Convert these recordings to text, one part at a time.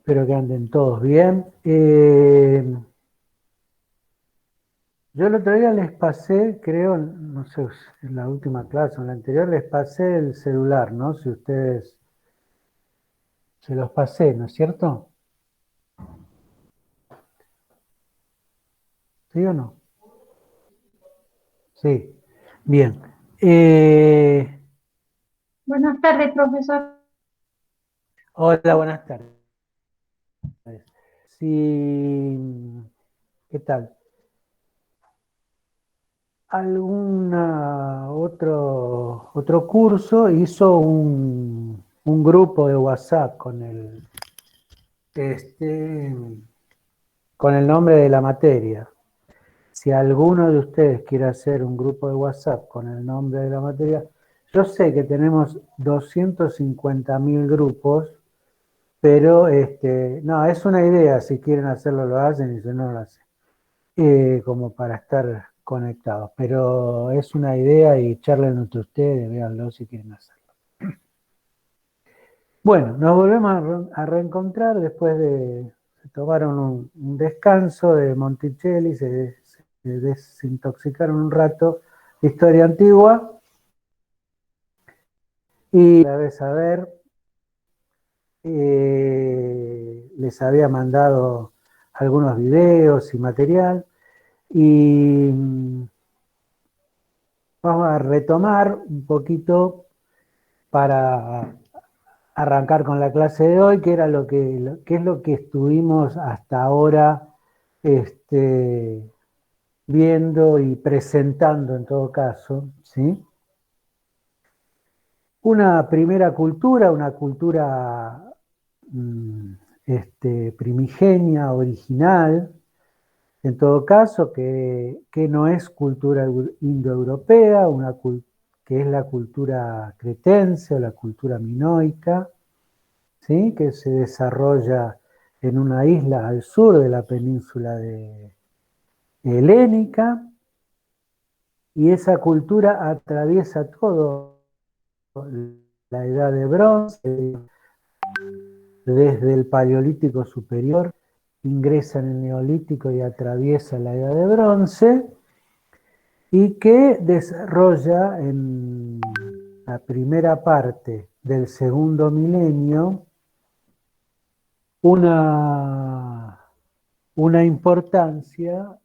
Espero que anden todos bien. Yo el otro día les pasé, creo, no sé, en la última clase o en la anterior, les pasé el celular, ¿no? Si ustedes se los pasé, ¿no es cierto? ¿Sí o no? Sí. Bien. Eh, Buenas tardes, profesor. Hola, buenas tardes. Sí, ¿qué tal? ¿Alguna otro curso hizo un grupo de WhatsApp este, con el nombre de la materia? Si alguno de ustedes quiere hacer un grupo de WhatsApp con el nombre de la materia, yo sé que tenemos 250.000 grupos, pero no, es una idea, si quieren hacerlo lo hacen y si no lo hacen, como para estar conectados, pero es una idea y charlen entre ustedes, véanlo si quieren hacerlo. Bueno, nos volvemos a reencontrar después de, se tomaron un descanso de Monticelli, se desintoxicaron un rato de historia antigua y a vez a ver, les había mandado algunos videos y material y vamos a retomar un poquito para arrancar con la clase de hoy, que era qué es lo que estuvimos hasta ahora este, viendo y presentando en todo caso, ¿sí? Una primera cultura, una cultura mm, primigenia, original, en todo caso, que no es cultura indoeuropea, que es la cultura cretense o la cultura minoica, ¿sí? Que se desarrolla en una isla al sur de la península helénica, y esa cultura atraviesa todo la edad de bronce, desde el Paleolítico superior, ingresa en el Neolítico y atraviesa la edad de bronce, y que desarrolla en la primera parte del segundo milenio una, una importancia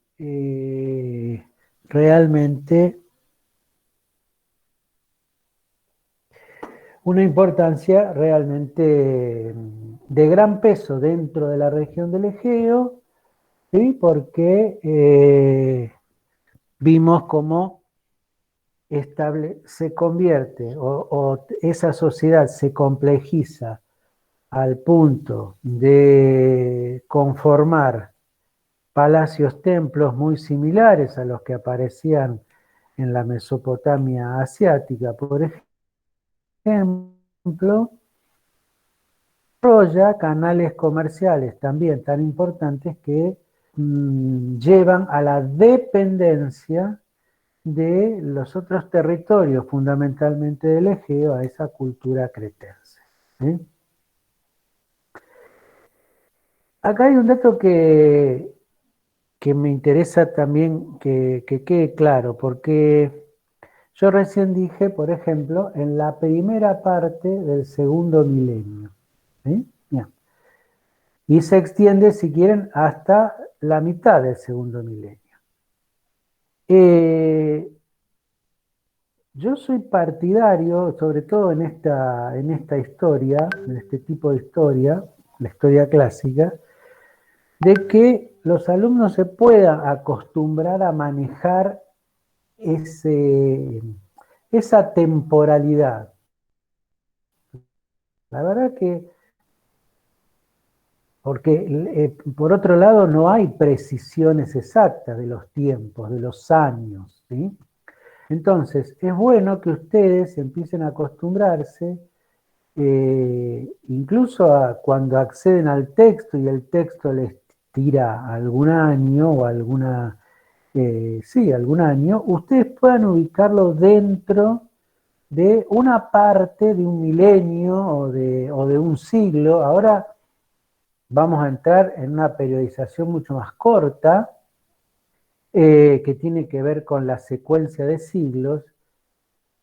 realmente, una importancia realmente de gran peso dentro de la región del Egeo, ¿sí? Porque vimos cómo se convierte o esa sociedad se complejiza al punto de conformar palacios, templos muy similares a los que aparecían en la Mesopotamia asiática, por ejemplo, desarrolla canales comerciales también tan importantes que llevan a la dependencia de los otros territorios, fundamentalmente del Egeo, a esa cultura cretense. ¿Sí? Acá hay un dato que me interesa también que quede claro, porque yo recién dije, por ejemplo, en la primera parte del segundo milenio. ¿Sí? Bien. Y se extiende, si quieren, hasta la mitad del segundo milenio. Eh, yo soy partidario, sobre todo en esta historia, en este tipo de historia, la historia clásica, de que los alumnos se puedan acostumbrar a manejar ese, esa temporalidad. La verdad que, porque por otro lado no hay precisiones exactas de los tiempos, de los años, ¿sí? Entonces, es bueno que ustedes empiecen a acostumbrarse, incluso cuando acceden al texto y el texto les tira algún año o sí, algún año, ustedes puedan ubicarlo dentro de una parte de un milenio o de un siglo. Ahora, vamos a entrar en una periodización mucho más corta, que tiene que ver con la secuencia de siglos,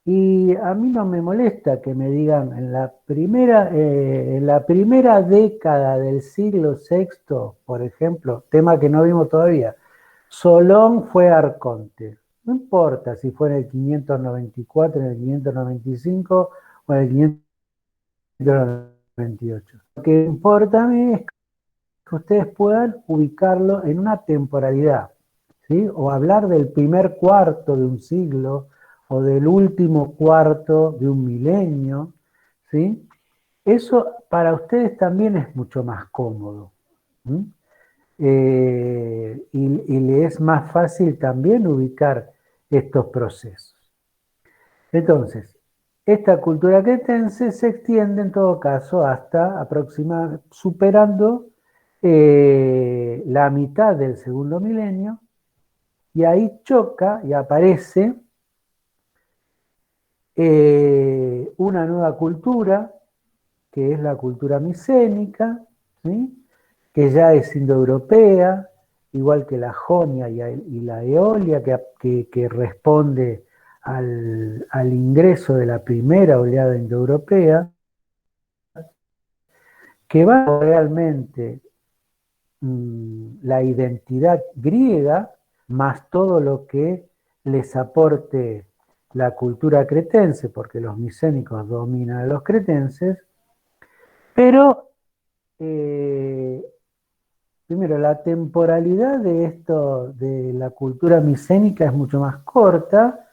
y a mí no me molesta que me digan en la primera década del siglo sexto, por ejemplo, tema que no vimos todavía, Solón fue arconte. No importa si fue en el 594, en el 595 o en el 598. Lo que importa a mí es que ustedes puedan ubicarlo en una temporalidad, ¿sí? O hablar del primer cuarto de un siglo o del último cuarto de un milenio, ¿sí? Eso para ustedes también es mucho más cómodo. ¿Sí? Y le es más fácil también ubicar estos procesos. Entonces, esta cultura cretense se extiende en todo caso hasta aproximadamente, superando la mitad del segundo milenio, y ahí choca y aparece una nueva cultura, que es la cultura micénica, ¿sí? Que ya es indoeuropea, igual que la jonia y la eolia, que responde al ingreso de la primera oleada indoeuropea, que va realmente la identidad griega, más todo lo que les aporte la cultura cretense, porque los micénicos dominan a los cretenses, pero primero, la temporalidad de esto, de la cultura micénica, es mucho más corta.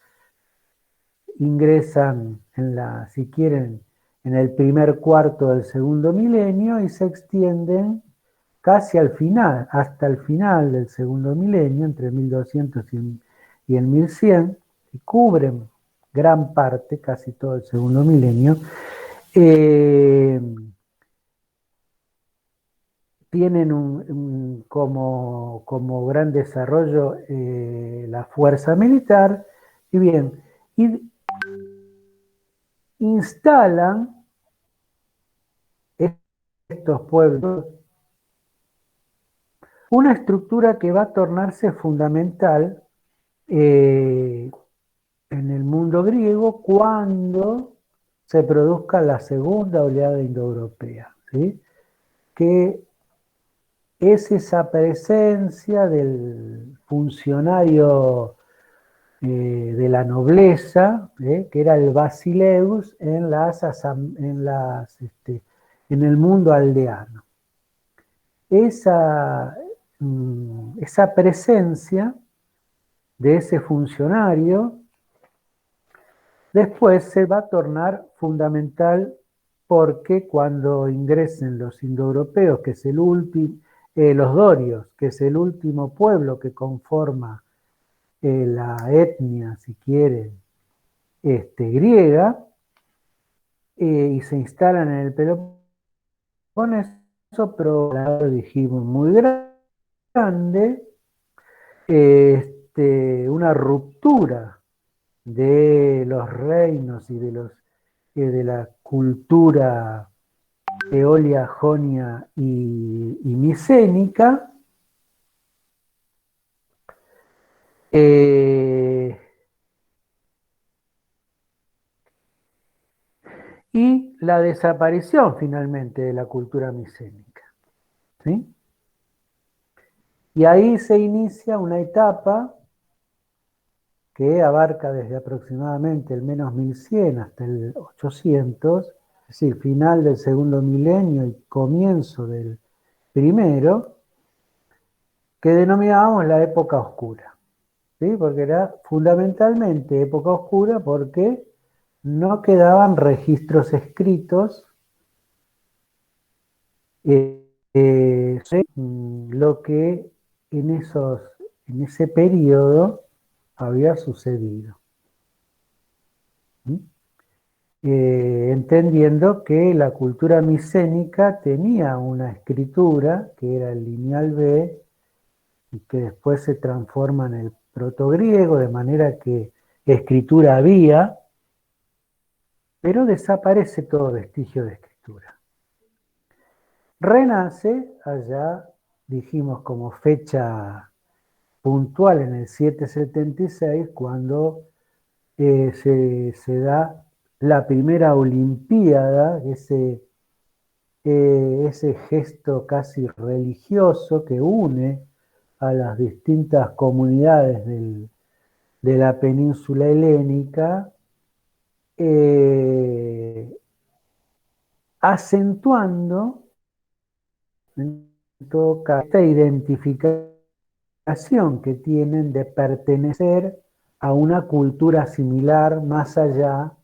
Ingresan si quieren, en el primer cuarto del segundo milenio y se extienden casi al final, hasta el final del segundo milenio, entre 1200 y el 1100, y cubren gran parte, casi todo el segundo milenio. Tienen como gran desarrollo la fuerza militar, y bien, y instalan estos pueblos una estructura que va a tornarse fundamental en el mundo griego cuando se produzca la segunda oleada indoeuropea, ¿sí? Que es esa presencia del funcionario de la nobleza, que era el basileus en el mundo aldeano. Esa presencia de ese funcionario después se va a tornar fundamental, porque cuando ingresen los indoeuropeos, que es los dorios, que es el último pueblo que conforma la etnia, si quieren, griega, y se instalan en el Peloponeso, pero lo dijimos muy grande, una ruptura de los reinos y de la cultura eolia, jonia y micénica, y la desaparición finalmente de la cultura micénica, ¿sí? Y ahí se inicia una etapa que abarca desde aproximadamente el menos 1100 hasta el 800, es decir, final del segundo milenio y comienzo del primero, que denominábamos la época oscura, ¿sí? Porque era fundamentalmente época oscura porque no quedaban registros escritos lo que en ese periodo había sucedido. ¿Sí? Entendiendo que la cultura micénica tenía una escritura que era el lineal B, y que después se transforma en el protogriego, de manera que escritura había, pero desaparece todo vestigio de escritura. renace allá, dijimos como fecha puntual en el 776, cuando se da la primera Olimpiada, ese gesto casi religioso que une a las distintas comunidades de la península helénica, acentuando en todo caso esta identificación que tienen de pertenecer a una cultura similar más allá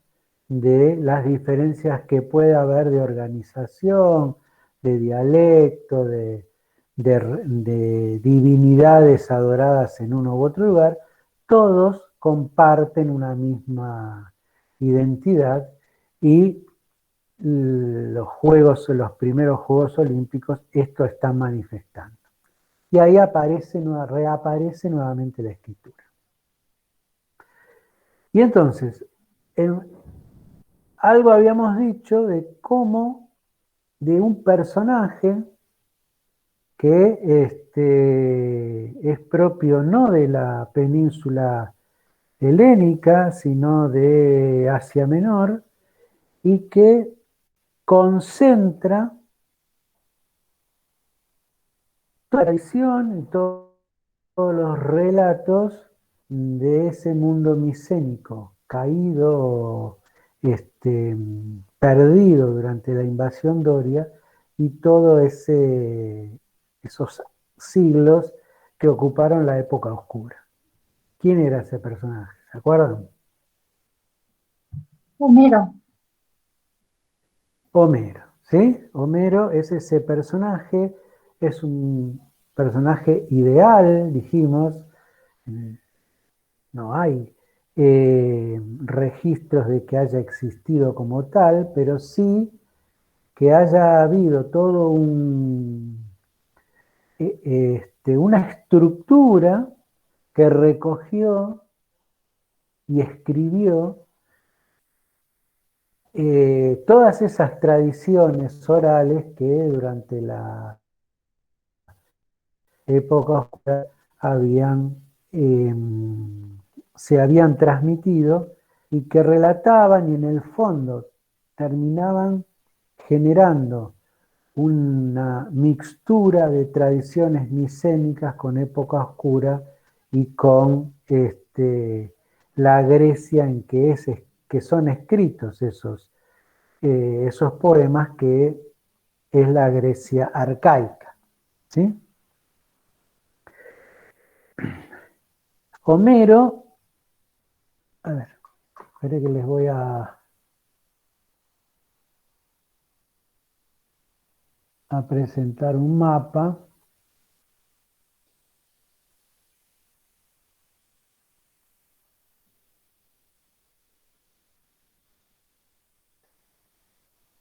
de las diferencias que puede haber de organización, de dialecto, de divinidades adoradas en uno u otro lugar. Todos comparten una misma identidad y los primeros Juegos Olímpicos esto está manifestando. Y ahí reaparece nuevamente la escritura. Y entonces, algo habíamos dicho de cómo de un personaje que es propio no de la península helénica, sino de Asia Menor, y que concentra toda la tradición y todos los relatos de ese mundo micénico, caído, perdido durante la invasión doria, y todos esos siglos que ocuparon la época oscura. ¿Quién era ese personaje? ¿Se acuerdan? Homero. Homero, ¿sí? Homero es ese personaje, es un personaje ideal, dijimos. No hay registros de que haya existido como tal, pero sí que haya habido todo una estructura que recogió y escribió todas esas tradiciones orales que durante la época oscura eh, se habían transmitido y que relataban y en el fondo terminaban generando una mixtura de tradiciones micénicas con época oscura y con la Grecia en que son escritos esos poemas, que es la Grecia arcaica. ¿Sí? Homero, a ver, espere que les voy a presentar un mapa.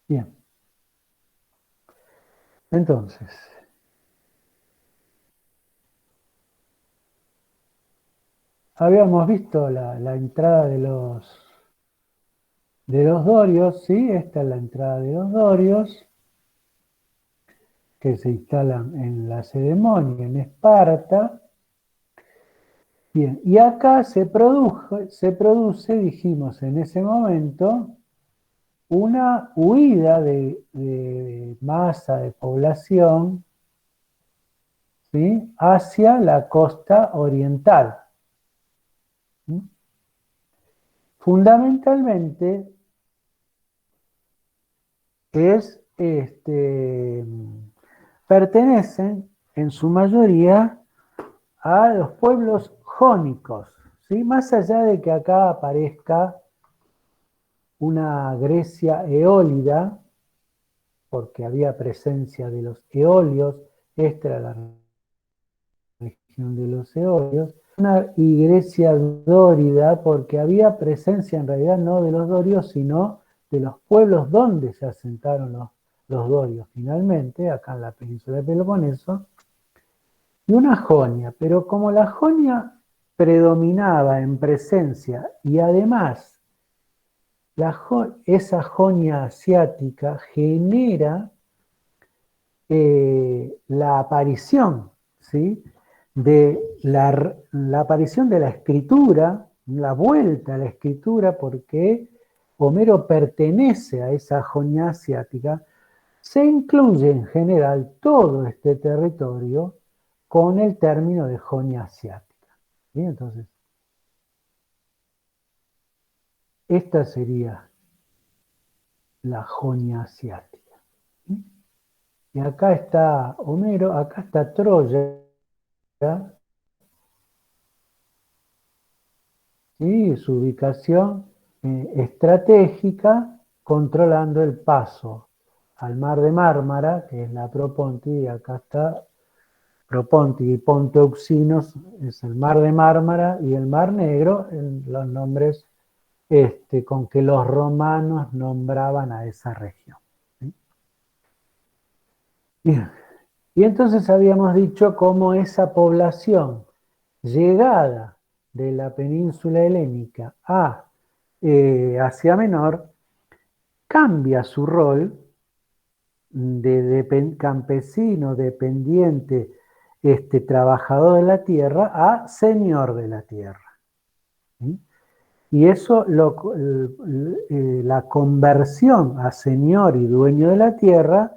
Bien. Entonces, habíamos visto la entrada de los dorios, ¿sí? Esta es la entrada de los dorios, que se instalan en la Lacedemonia, en Esparta. Bien, y acá se produce, dijimos en ese momento, una huida de masa de población, ¿sí?, hacia la costa oriental. ¿Sí? Fundamentalmente pertenecen en su mayoría a los pueblos jónicos, ¿sí? Más allá de que acá aparezca una Grecia eólida, porque había presencia de los eolios, esta era la región de los eolios, una Grecia dórida, porque había presencia en realidad no de los dorios, sino de los pueblos donde se asentaron los dorios finalmente, acá en la península de Peloponeso, y una Jonia, pero como la Jonia predominaba en presencia y además esa Jonia asiática genera la aparición, ¿sí? de la aparición de la escritura, la vuelta a la escritura, porque Homero pertenece a esa Jonia asiática, se incluye en general todo este territorio con el término de Jonia asiática. ¿Sí? Entonces, esta sería la Jonia asiática. ¿Sí? Y acá está Homero, acá está Troya, ¿sí? Su ubicación estratégica, controlando el paso al mar de Mármara, que es la Propóntide, y acá está Propóntide y Ponto Euxinos, es el mar de Mármara, y el mar Negro, los nombres con que los romanos nombraban a esa región. ¿Sí? Bien. Y entonces habíamos dicho cómo esa población llegada de la península helénica a Asia Menor cambia su rol de campesino, dependiente, trabajador de la tierra a señor de la tierra. ¿Sí? Y eso, la conversión a señor y dueño de la tierra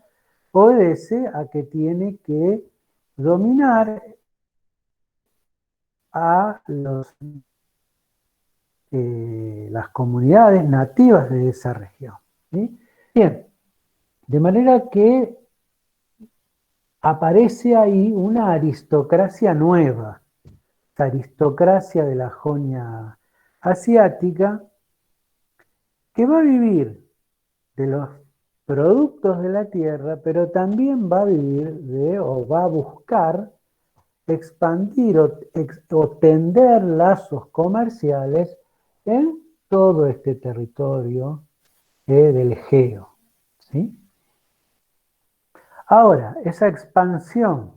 obedece a que tiene que dominar a las comunidades nativas de esa región. ¿Sí? Bien, de manera que aparece ahí una aristocracia nueva, esta aristocracia de la Jonia asiática, que va a vivir de los productos de la tierra, pero también va a vivir o va a buscar expandir o tender lazos comerciales en todo este territorio del Egeo. ¿Sí? Ahora, esa expansión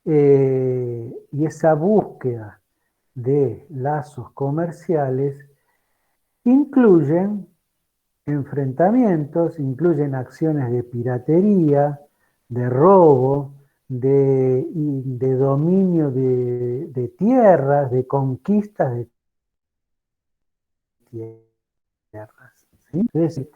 y esa búsqueda de lazos comerciales incluyen enfrentamientos, incluyen acciones de piratería, de robo, de dominio de tierras, de conquistas de tierras. ¿Sí? Es decir,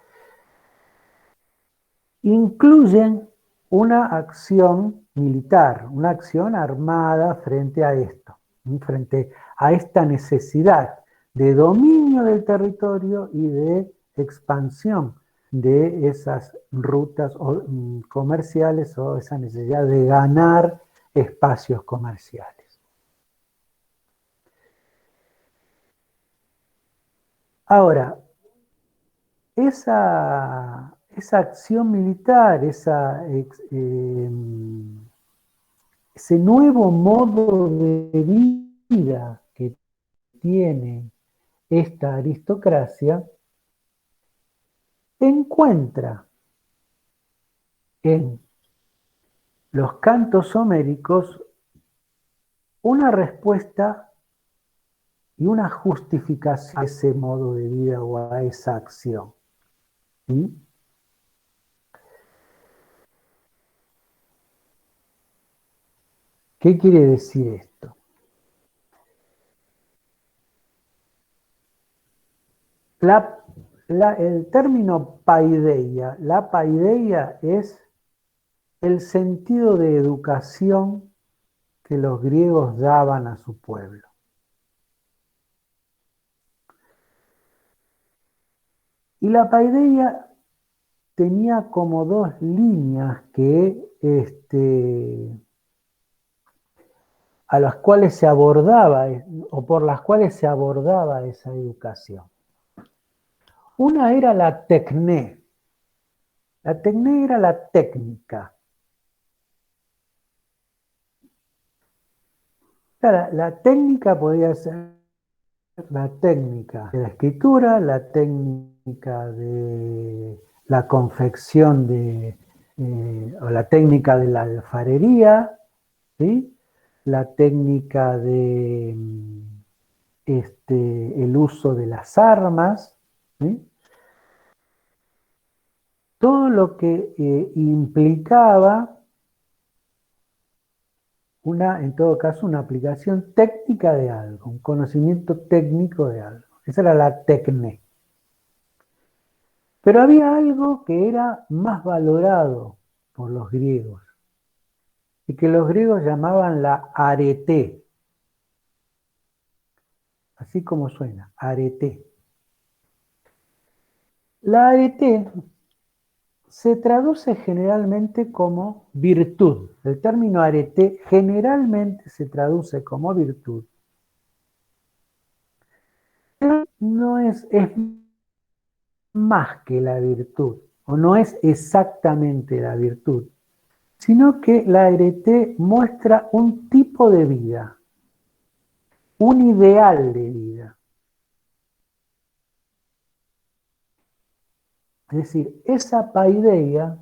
incluyen una acción militar, una acción armada frente a esto, frente a esta necesidad de dominio del territorio y de expansión de esas rutas comerciales o esa necesidad de ganar espacios comerciales. Ahora, esa acción militar, ese nuevo modo de vida que tiene esta aristocracia, encuentra en los cantos homéricos una respuesta y una justificación a ese modo de vida o a esa acción. ¿Sí? ¿Qué quiere decir esto? El término paideia, la paideia es el sentido de educación que los griegos daban a su pueblo. Y la paideia tenía como dos líneas a las cuales se abordaba, o por las cuales se abordaba esa educación. Una era la tecné. La tecné era la técnica. La técnica podía ser la técnica de la escritura, la técnica de la confección o la técnica de la alfarería, ¿sí? La técnica de el uso de las armas, ¿sí? Todo lo que implicaba en todo caso, una aplicación técnica de algo, un conocimiento técnico de algo. Esa era la tecné. Pero había algo que era más valorado por los griegos y que los griegos llamaban la arete, así como suena, arete. La arete se traduce generalmente como virtud. El término arete generalmente se traduce como virtud. Pero no es más que la virtud, o no es exactamente la virtud, sino que la arete muestra un tipo de vida, un ideal de vida. Es decir, esa paideia,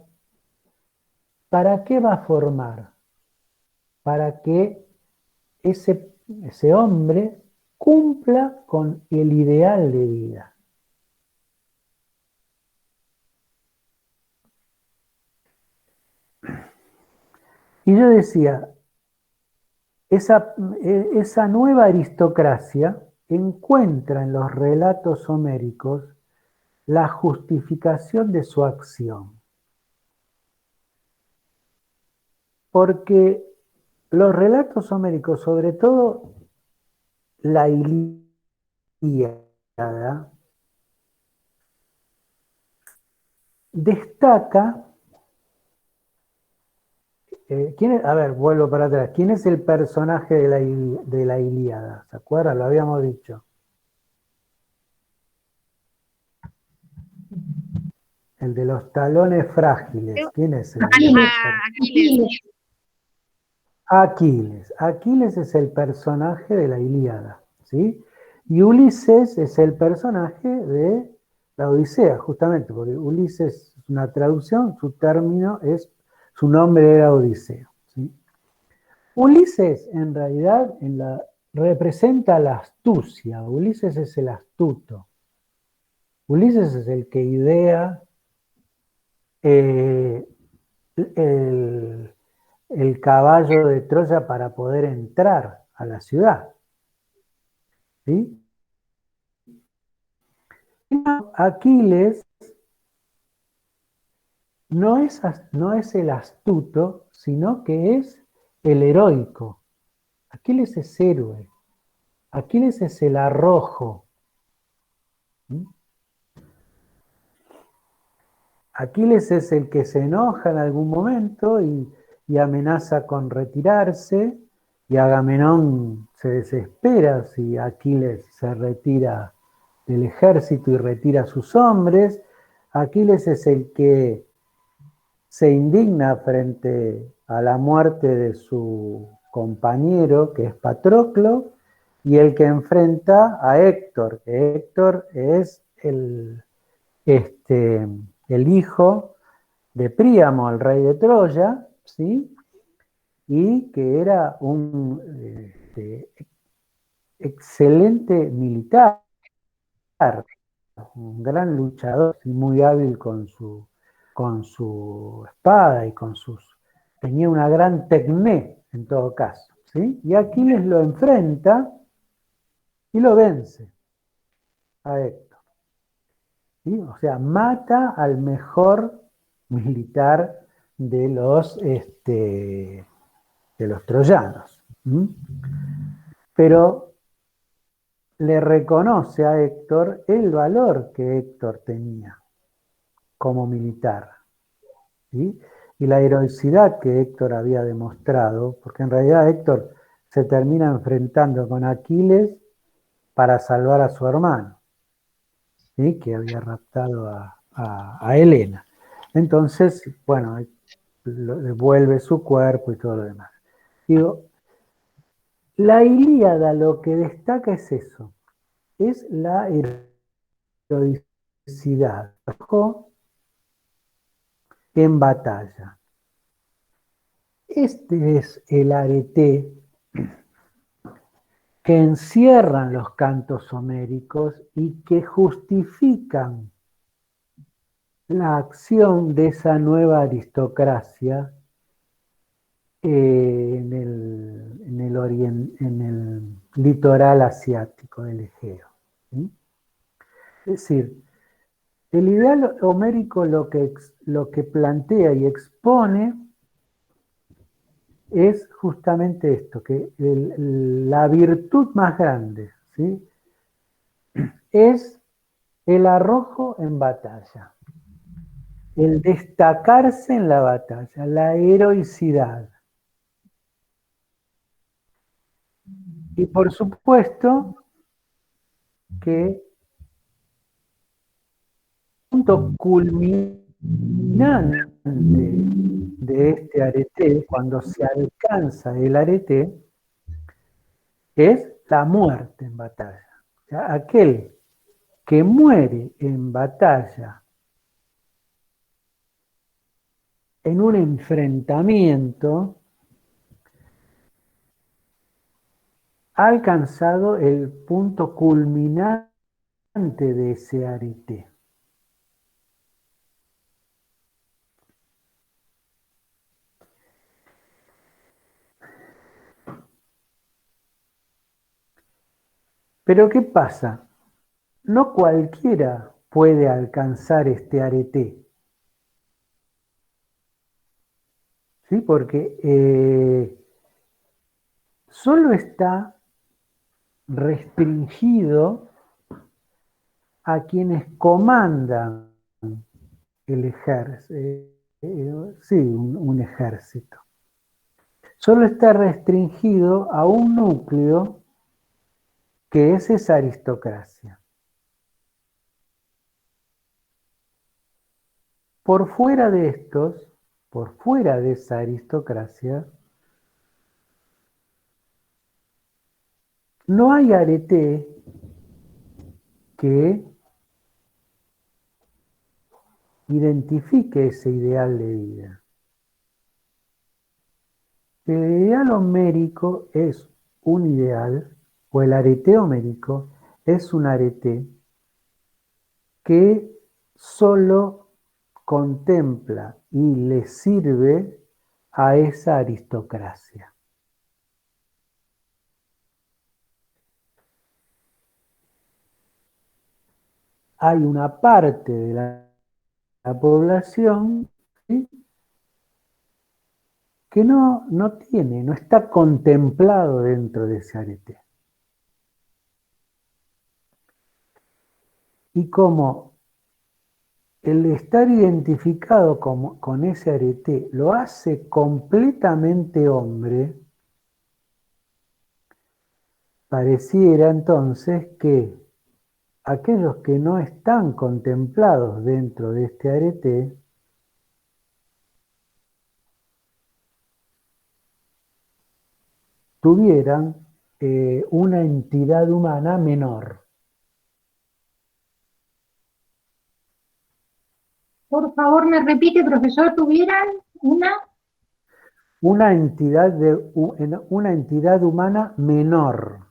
¿para qué va a formar? Para que ese hombre cumpla con el ideal de vida. Y yo decía, esa nueva aristocracia encuentra en los relatos homéricos la justificación de su acción. Porque los relatos homéricos, sobre todo la Ilíada, destaca, a ver, vuelvo para atrás, ¿quién es el personaje de la Ilíada? ¿Se acuerdan? Lo habíamos dicho. El de los talones frágiles. ¿Quién es el Aquiles. Aquiles. Aquiles es el personaje de la Ilíada, ¿sí? Y Ulises es el personaje de la Odisea, justamente, porque Ulises es una traducción, su nombre era Odiseo, ¿sí? Ulises, en realidad, representa la astucia. Ulises es el astuto. Ulises es el que idea el caballo de Troya para poder entrar a la ciudad. ¿Sí? Aquiles no es el astuto, sino que es el heroico. Aquiles es héroe. Aquiles es el arrojo. ¿Sí? Aquiles es el que se enoja en algún momento y amenaza con retirarse, y Agamenón se desespera si Aquiles se retira del ejército y retira a sus hombres. Aquiles es el que se indigna frente a la muerte de su compañero, que es Patroclo, y el que enfrenta a Héctor, que Héctor es el hijo de Príamo, el rey de Troya, ¿sí? Y que era un excelente militar, un gran luchador y muy hábil con su espada y tenía una gran tecné en todo caso, ¿sí? Y Aquiles lo enfrenta y lo vence a Héctor, ¿sí? O sea, mata al mejor militar de los troyanos. ¿Mm? Pero le reconoce a Héctor el valor que Héctor tenía como militar, ¿sí? Y la heroicidad que Héctor había demostrado, porque en realidad Héctor se termina enfrentando con Aquiles para salvar a su hermano, ¿sí? Que había raptado a Helena. Entonces, bueno, le devuelve su cuerpo y todo lo demás. Digo, la Ilíada lo que destaca es eso, es la heroicidad en batalla. Este es el arete que encierran los cantos homéricos y que justifican la acción de esa nueva aristocracia en en el litoral asiático del Egeo. ¿Sí? Es decir, el ideal homérico lo que plantea y expone es justamente esto, que la virtud más grande, ¿sí?, es el arrojo en batalla, el destacarse en la batalla, la heroicidad. Y por supuesto que el punto culminante de este arete, cuando se alcanza el arete, es la muerte en batalla. O sea, aquel que muere en batalla en un enfrentamiento ha alcanzado el punto culminante de ese arete. Pero ¿qué pasa? No cualquiera puede alcanzar este arete. ¿Sí? Porque solo está restringido a quienes comandan el ejército, sí, un ejército. Solo está restringido a un núcleo que es esa aristocracia. Por fuera de estos, por fuera de esa aristocracia, no hay arete que identifique ese ideal de vida. El ideal homérico es un ideal, o el arete homérico es un arete que solo contempla y le sirve a esa aristocracia. Hay una parte de la población, ¿sí?, que no está contemplado dentro de ese arete. Y como el estar identificado con ese arete lo hace completamente hombre, pareciera entonces que aquellos que no están contemplados dentro de este arete tuvieran una entidad humana menor. Por favor, me repite, profesor, ¿tuvieran Una entidad humana menor.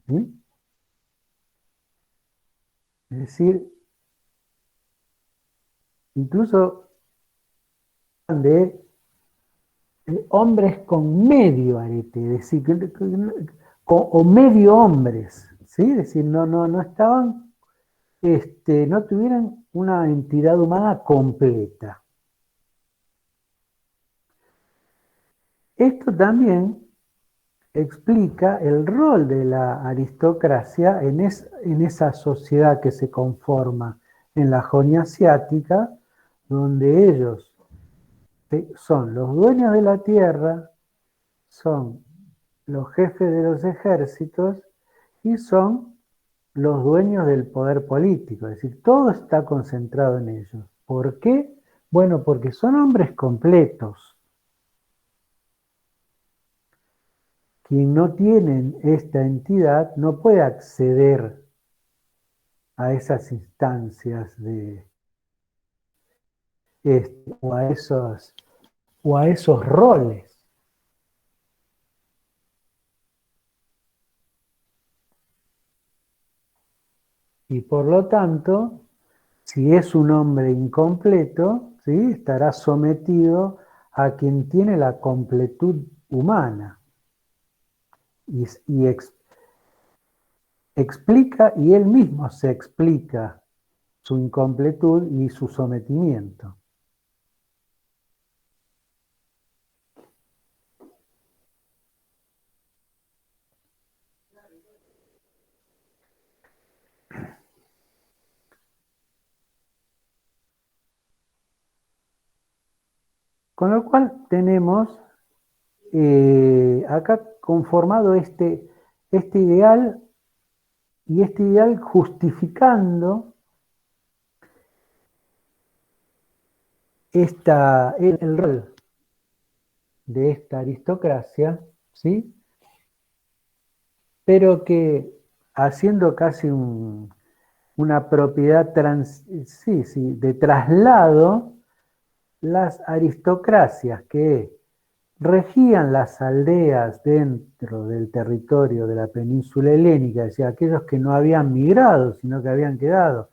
¿Sí? Es decir, incluso de hombres con medio arete, es decir, o medio hombres, ¿sí? Es decir, no estaban, no tuvieran una entidad humana completa. Esto también explica el rol de la aristocracia en esa sociedad que se conforma en la Jonia asiática, donde ellos son los dueños de la tierra, son los jefes de los ejércitos y son los dueños del poder político. Es decir, todo está concentrado en ellos. ¿Por qué? Bueno, porque son hombres completos. Quien no tiene esta entidad no puede acceder a esas instancias o a esos roles. Y por lo tanto, si es un hombre incompleto, ¿sí?, estará sometido a quien tiene la completud humana. y explica, y él mismo se explica su incompletud y su sometimiento. Con lo cual tenemos acá conformado este ideal, y este ideal justificando el rol de esta aristocracia, ¿sí? Pero que haciendo casi una propiedad de traslado, las aristocracias que regían las aldeas dentro del territorio de la península helénica, es decir, aquellos que no habían migrado, sino que habían quedado.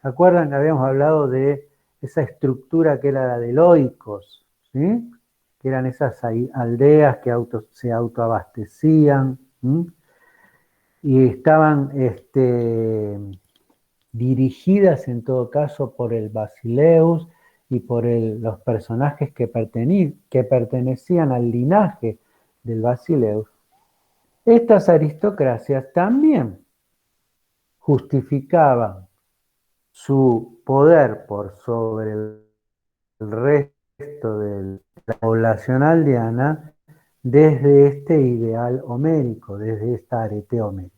¿Se acuerdan que habíamos hablado de esa estructura que era la de loicos, ¿sí? Que eran esas aldeas que se autoabastecían, ¿sí? Y estaban dirigidas en todo caso por el Basileus y por los personajes que pertenecían al linaje del Basileus. Estas aristocracias también justificaban su poder por sobre el resto de la población aldeana desde este ideal homérico, desde esta arete homérica.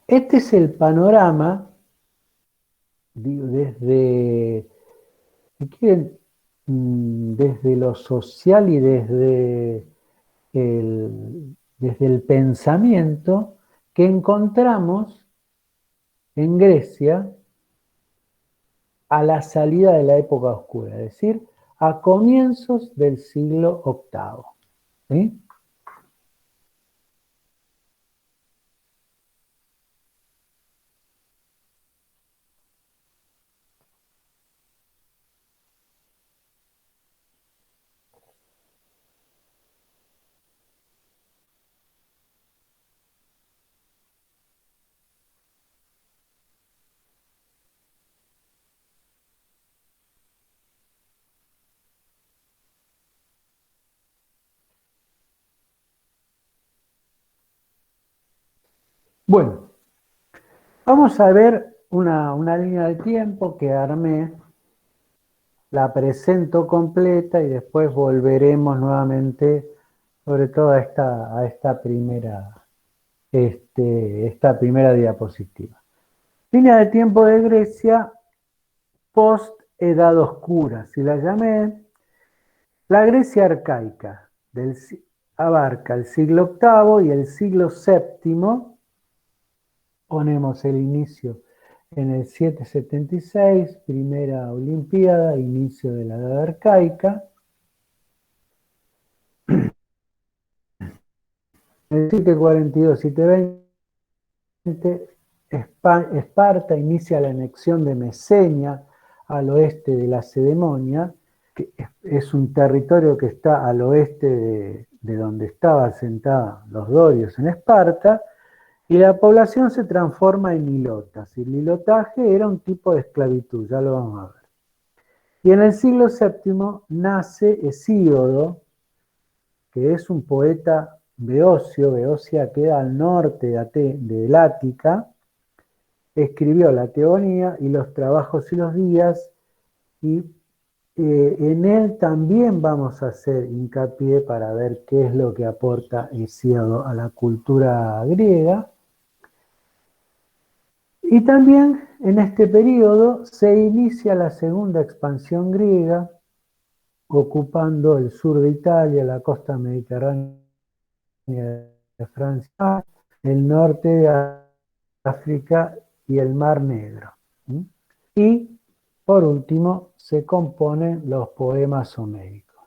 Este es el panorama, digo, si quieren, desde lo social y desde el pensamiento que encontramos en Grecia a la salida de la época oscura, es decir, a comienzos del siglo VIII. ¿Sí? Bueno, vamos a ver una línea de tiempo que armé, la presento completa y después volveremos nuevamente sobre todo a esta primera diapositiva. Línea de tiempo de Grecia post-Edad Oscura, si la llamé. La Grecia arcaica abarca el siglo VIII y el siglo VII. Ponemos el inicio en el 776, primera Olimpiada, inicio de la Edad Arcaica. En el 742-720, Esparta inicia la anexión de Mesenia al oeste de Lacedemonia, que es un territorio que está al oeste de donde estaban asentados los dorios en Esparta, y la población se transforma en hilotas. El hilotaje era un tipo de esclavitud, ya lo vamos a ver. Y en el siglo VII nace Hesíodo, que es un poeta beocio. Beocia queda al norte del Ática. Escribió la Teogonía y los Trabajos y los Días, y en él también vamos a hacer hincapié para ver qué es lo que aporta Hesíodo a la cultura griega. Y también en este periodo se inicia la segunda expansión griega, ocupando el sur de Italia, la costa mediterránea de Francia, el norte de África y el Mar Negro. Y, por último, se componen los poemas homéricos.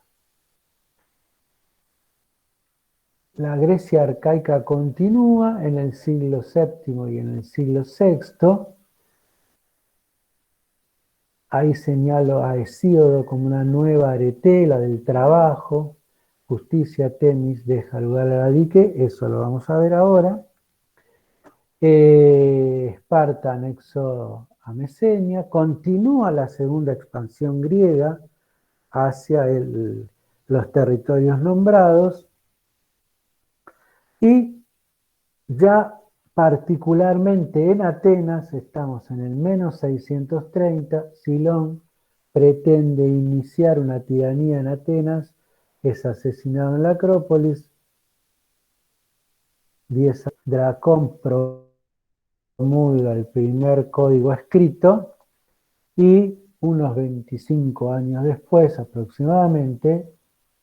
la Grecia arcaica continúa en el siglo VII y en el siglo VI. Ahí señalo a Hesíodo como una nueva aretela del trabajo. Justicia, Temis, deja lugar a la dique, eso lo vamos a ver ahora. Esparta anexó a Mesenia, continúa la segunda expansión griega hacia los territorios nombrados y ya particularmente en Atenas, estamos en el menos 630, Silón pretende iniciar una tiranía en Atenas, es asesinado en la Acrópolis, Dracón promulga el primer código escrito y unos 25 años después aproximadamente,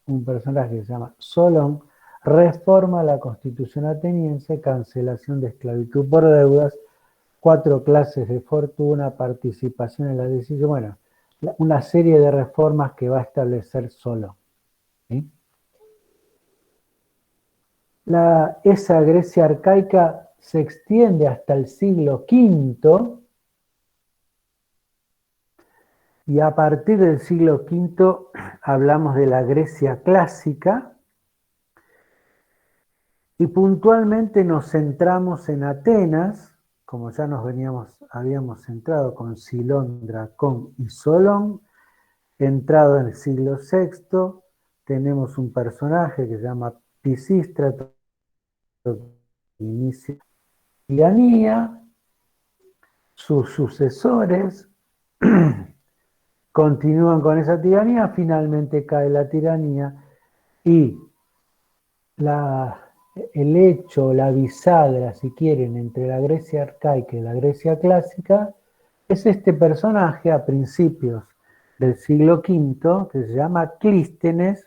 un personaje que se llama Solón reforma la constitución ateniense, cancelación de esclavitud por deudas, 4 clases de fortuna, participación en la decisión, bueno, una serie de reformas que va a establecer Solón. ¿Sí? Esa Grecia arcaica se extiende hasta el siglo V y a partir del siglo V hablamos de la Grecia clásica y puntualmente nos centramos en Atenas, como ya habíamos centrado con Silón, Dracón y Solón. Entrado en el siglo VI, tenemos un personaje que se llama Pisístrato, que inicia la tiranía, sus sucesores continúan con esa tiranía, finalmente cae la tiranía y el hecho, la bisagra, si quieren, entre la Grecia arcaica y la Grecia clásica, es este personaje a principios del siglo V, que se llama Clístenes,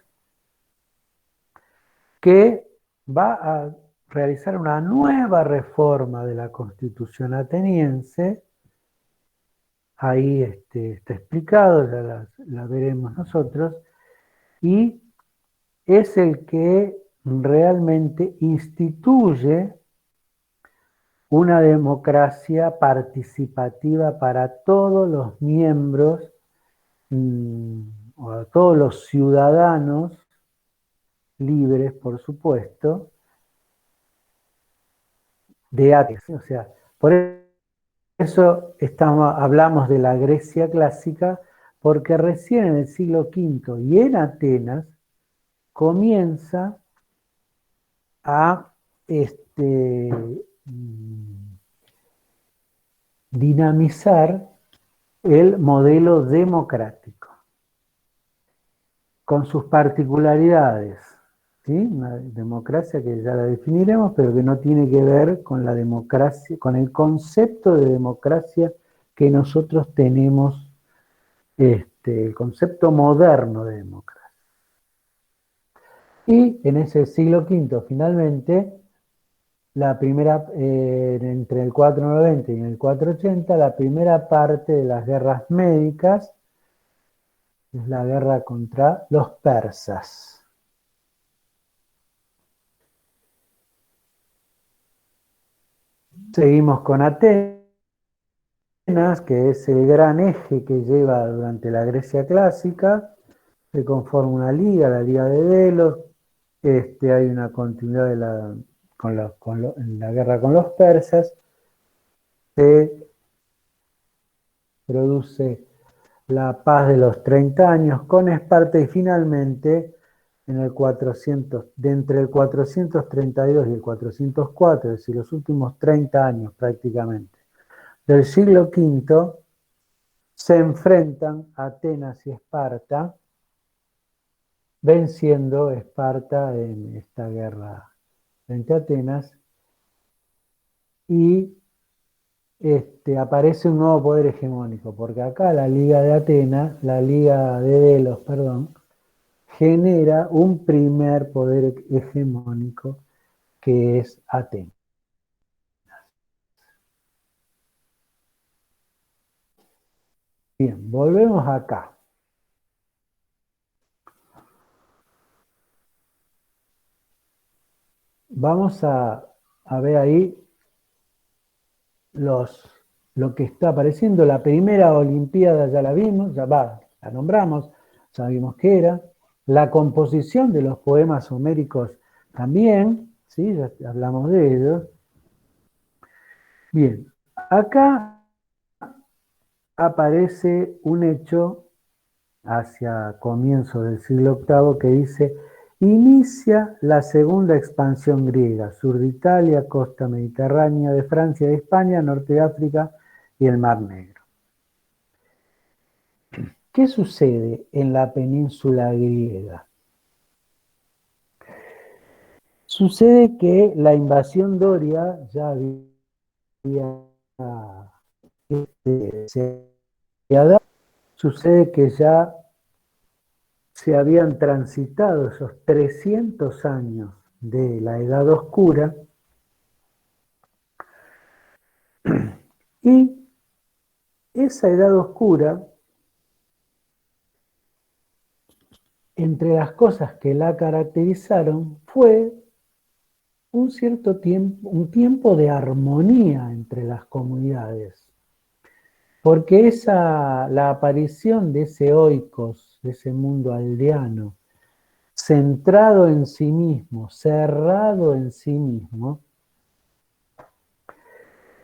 que va a realizar una nueva reforma de la Constitución ateniense. Ahí está explicado, ya la veremos nosotros, y es el que realmente instituye una democracia participativa para todos los miembros o a todos los ciudadanos libres, por supuesto, de Atenas. O sea, por eso hablamos de la Grecia clásica, porque recién en el siglo V y en Atenas comienza a dinamizar el modelo democrático, con sus particularidades, ¿sí? Una democracia que ya la definiremos, pero que no tiene que ver con la democracia, con el concepto de democracia que nosotros tenemos, el concepto moderno de democracia. Y en ese siglo V, finalmente, la primera, entre el 490 y el 480, la primera parte de las guerras médicas es la guerra contra los persas. Seguimos con Atenas, que es el gran eje que lleva durante la Grecia clásica. Se conforma una liga, la Liga de Delos. Hay una continuidad en la guerra con los persas. Se produce la paz de los 30 años con Esparta y finalmente en el 400, de entre el 432 y el 404, es decir, los últimos 30 años prácticamente del siglo V, se enfrentan Atenas y Esparta, venciendo Esparta en esta guerra frente a Atenas, y aparece un nuevo poder hegemónico, porque acá la Liga de Atenas, la Liga de Delos, perdón, genera un primer poder hegemónico que es Atenas. Bien, volvemos acá. vamos a ver ahí lo que está apareciendo. La primera Olimpiada ya la vimos, la nombramos, sabíamos qué era. La composición de los poemas homéricos también, ¿sí? Ya hablamos de ellos. Bien, acá aparece un hecho hacia comienzos del siglo VIII que dice: inicia la segunda expansión griega, sur de Italia, costa mediterránea de Francia, de España, norte de África y el Mar Negro. ¿Qué sucede en la península griega? Sucede que la invasión doria ya había se había dado. Sucede que ya se habían transitado esos 300 años de la Edad Oscura y esa Edad Oscura, entre las cosas que la caracterizaron, fue un cierto tiempo, un tiempo de armonía entre las comunidades. Porque la aparición de ese oikos, de ese mundo aldeano, centrado en sí mismo, cerrado en sí mismo,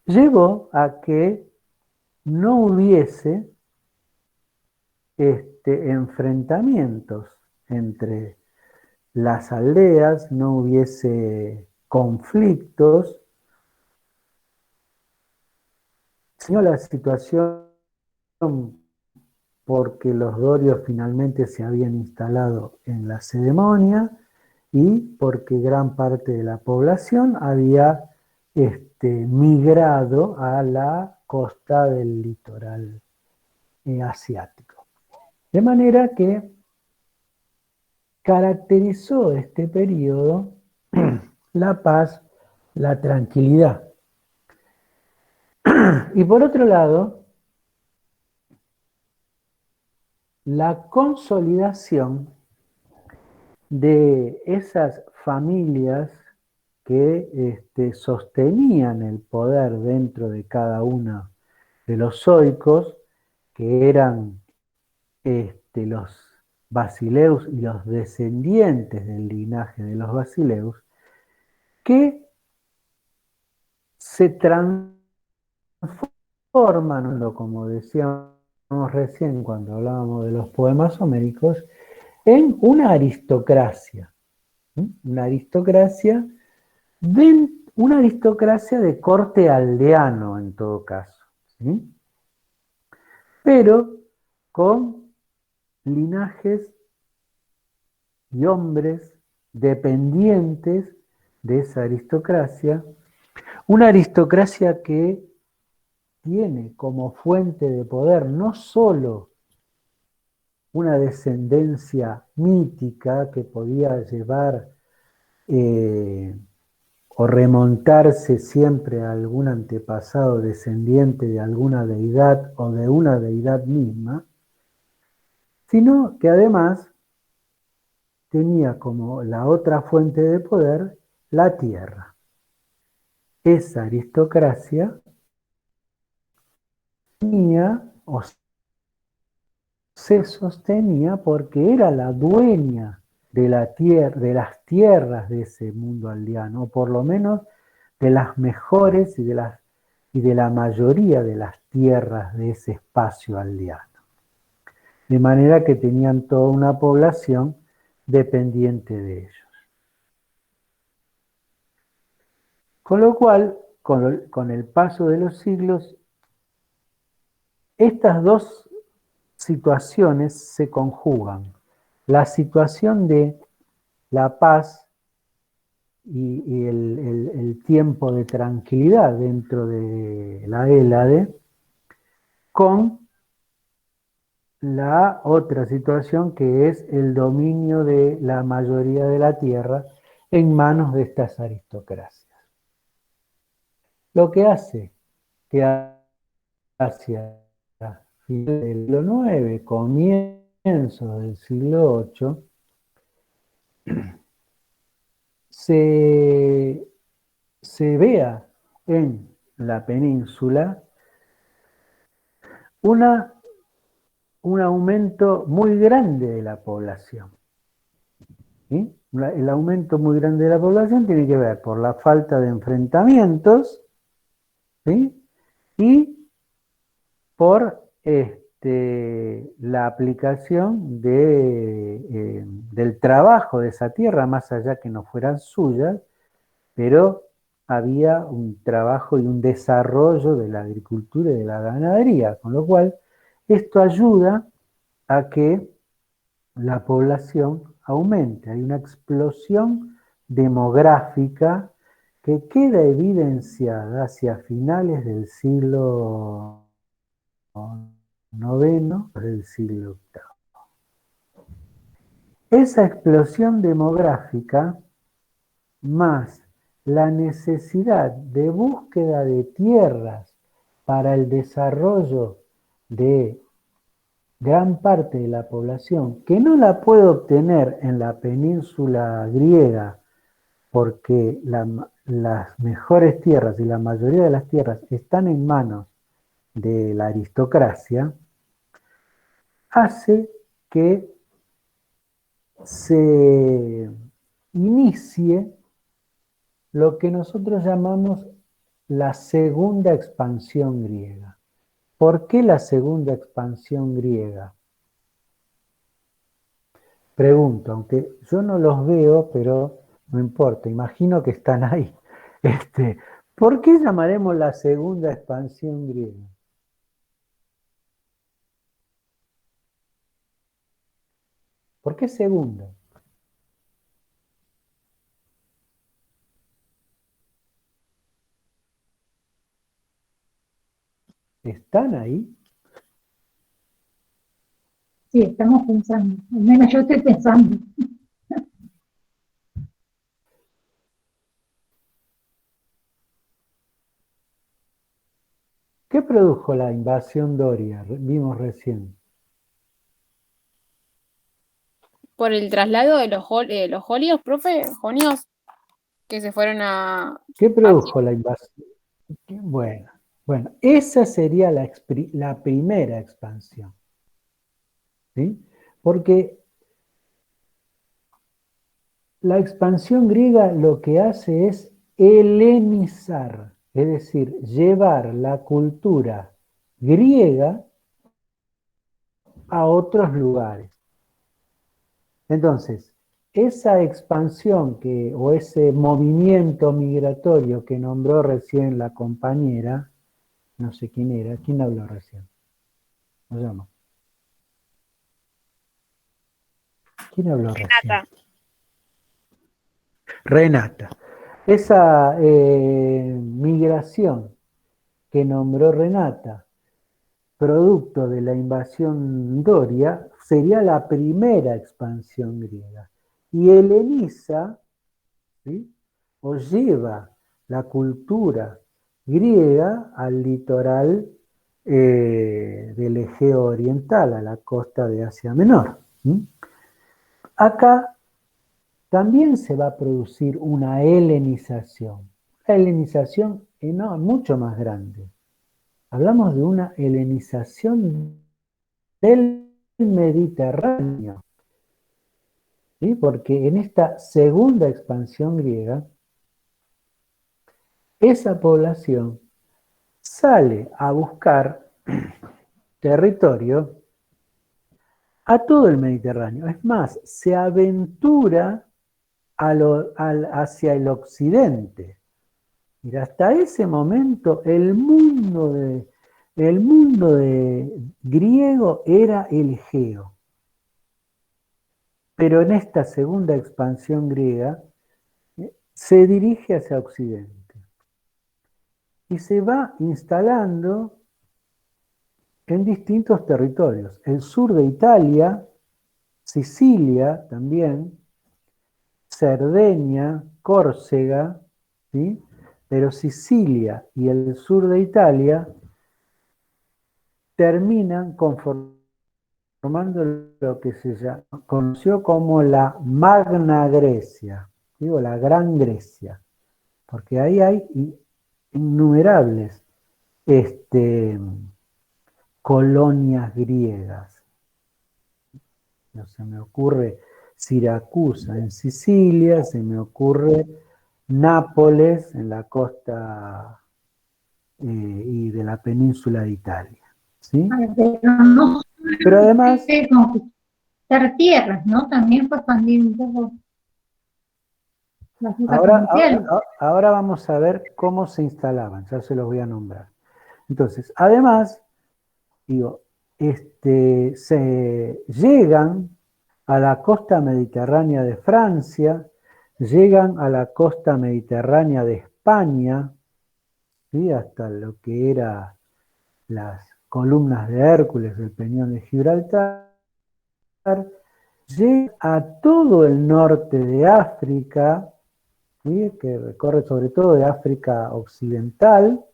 llevó a que no hubiese enfrentamientos entre las aldeas, no hubiese conflictos, sino la situación porque los dorios finalmente se habían instalado en la Cedemonia y porque gran parte de la población había migrado a la costa del litoral asiático. De manera que caracterizó este periodo la paz, la tranquilidad. Y por otro lado, la consolidación de esas familias que sostenían el poder dentro de cada uno de los zoicos, que eran los Basileus y los descendientes del linaje de los Basileus, que se transforman, como decíamos recién cuando hablábamos de los poemas homéricos, en una aristocracia. Una aristocracia de corte aldeano en todo caso, ¿sí? Pero con linajes y hombres dependientes de esa aristocracia, una aristocracia que tiene como fuente de poder no solo una descendencia mítica que podía llevar o remontarse siempre a algún antepasado descendiente de alguna deidad o de una deidad misma, sino que además tenía como la otra fuente de poder la tierra. Esa aristocracia tenía o se sostenía porque era la dueña de la tierra, de las tierras de ese mundo aldeano, o por lo menos de las mejores y de la mayoría de las tierras de ese espacio aldeano. De manera que tenían toda una población dependiente de ellos. Con lo cual, con el paso de los siglos, estas dos situaciones se conjugan. La situación de la paz y el tiempo de tranquilidad dentro de la Hélade, con la otra situación que es el dominio de la mayoría de la tierra en manos de estas aristocracias. Lo que hace que hacia final del siglo IX, comienzo del siglo VIII, se vea en la península un aumento muy grande de la población. ¿Sí? El aumento muy grande de la población tiene que ver por la falta de enfrentamientos, ¿sí? Y por la aplicación del trabajo de esa tierra, más allá que no fueran suyas, pero había un trabajo y un desarrollo de la agricultura y de la ganadería, con lo cual esto ayuda a que la población aumente. Hay una explosión demográfica que queda evidenciada hacia finales del siglo noveno, del siglo octavo. Esa explosión demográfica, más la necesidad de búsqueda de tierras para el desarrollo de gran parte de la población, que no la puede obtener en la península griega, porque las mejores tierras y la mayoría de las tierras están en manos de la aristocracia, hace que se inicie lo que nosotros llamamos la segunda expansión griega. ¿Por qué la segunda expansión griega? Pregunto, aunque yo no los veo, pero no importa, imagino que están ahí. ¿Por qué llamaremos la segunda expansión griega? ¿Por qué segunda? ¿Están ahí? Sí, estamos pensando. Al menos yo estoy pensando. ¿Qué produjo la invasión doria? Vimos recién. Por el traslado de los jonios, profe, jonios, que se fueron ¿Qué hacia- produjo la invasión? Bueno, esa sería la primera expansión. ¿Sí? Porque la expansión griega lo que hace es helenizar, es decir, llevar la cultura griega a otros lugares. Entonces, esa expansión o ese movimiento migratorio que nombró recién la compañera, no sé quién era, ¿quién habló recién? ¿Cómo se llama? ¿Quién habló recién? Renata. Renata. Esa migración que nombró Renata, producto de la invasión doria, sería la primera expansión griega. Y heleniza, ¿sí? O lleva la cultura griega al litoral del Egeo Oriental, a la costa de Asia Menor. ¿Sí? Acá también se va a producir una helenización mucho más grande. Hablamos de una helenización del Mediterráneo, ¿sí? Porque en esta segunda expansión griega, esa población sale a buscar territorio a todo el Mediterráneo. Es más, se aventura hacia el occidente. Mira, hasta ese momento el mundo griego era el Egeo. Pero en esta segunda expansión griega se dirige hacia occidente. Y se va instalando en distintos territorios. El sur de Italia, Sicilia también, Cerdeña, Córcega, ¿sí? Pero Sicilia y el sur de Italia terminan conformando lo que se conoció como la Magna Grecia, digo la Gran Grecia, porque ahí hay innumerables colonias griegas. No se me ocurre Siracusa en Sicilia, se me ocurre Nápoles en la costa y de la península de Italia, ¿sí? Pero no Pero además, solamente conquistar tierras, ¿no? También fue expandir un poco las rutas comerciales. ahora vamos a ver cómo se instalaban, ya se los voy a nombrar. Entonces, además, digo, se llegan a la costa mediterránea de Francia, llegan a la costa mediterránea de España, ¿sí? Hasta lo que era las columnas de Hércules, el Peñón de Gibraltar, llega a todo el norte de África, ¿sí? Que recorre sobre todo de África Occidental,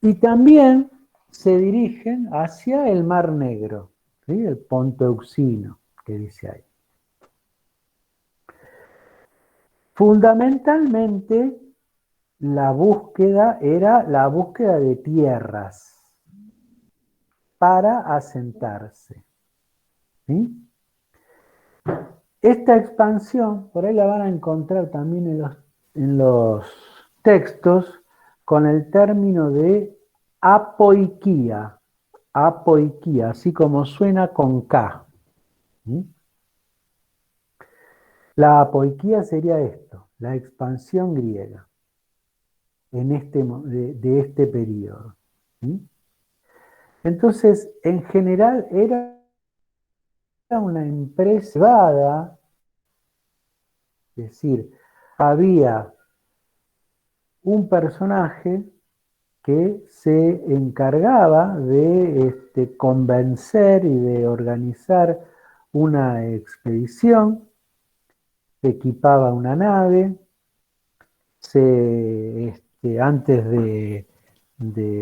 y también se dirigen hacia el Mar Negro, ¿sí? El Ponto Euxino, que dice ahí. Fundamentalmente, la búsqueda era la búsqueda de tierras para asentarse, ¿sí? Esta expansión, por ahí la van a encontrar también en los textos, con el término de apoiquía, así como suena con K. ¿Sí? La apoiquía sería esto, la expansión griega de este periodo. ¿Sí? Entonces, en general era una empresa privada, es decir, había un personaje que se encargaba de convencer y de organizar una expedición, equipaba una nave, antes de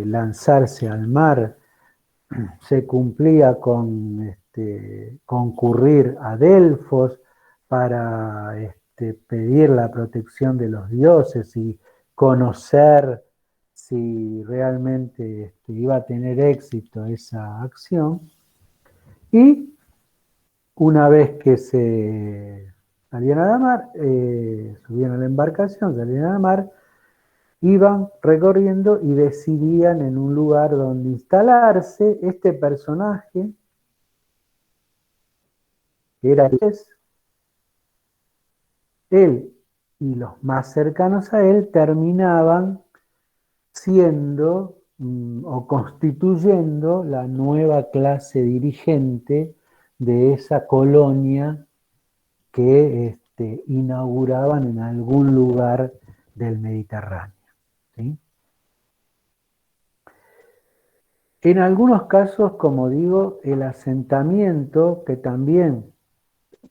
lanzarse al mar, se cumplía con concurrir a Delfos para pedir la protección de los dioses y conocer si realmente iba a tener éxito esa acción. Y una vez que se salían a la mar, subían a la embarcación, salían a la mar, iban recorriendo y decidían en un lugar donde instalarse. Este personaje, que era él y los más cercanos a él, terminaban siendo o constituyendo la nueva clase dirigente de esa colonia que inauguraban en algún lugar del Mediterráneo, ¿sí? En algunos casos, como digo, el asentamiento, que también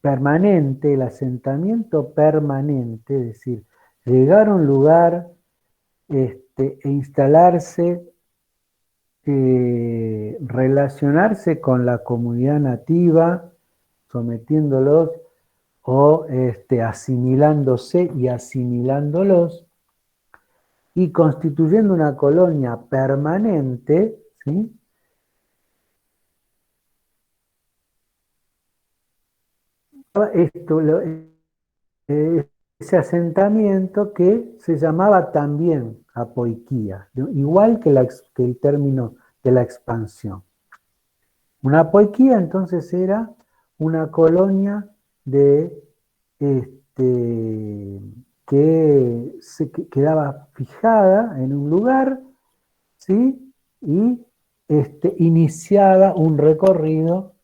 permanente, el asentamiento permanente, es decir, llegar a un lugar e instalarse, relacionarse con la comunidad nativa, sometiéndolos o asimilándose y asimilándolos, y constituyendo una colonia permanente, ¿sí? Ese asentamiento que se llamaba también apoiquía, ¿no? Igual que el término de la expansión. Una apoiquía entonces era una colonia que se quedaba fijada en un lugar, ¿sí? Y iniciaba un recorrido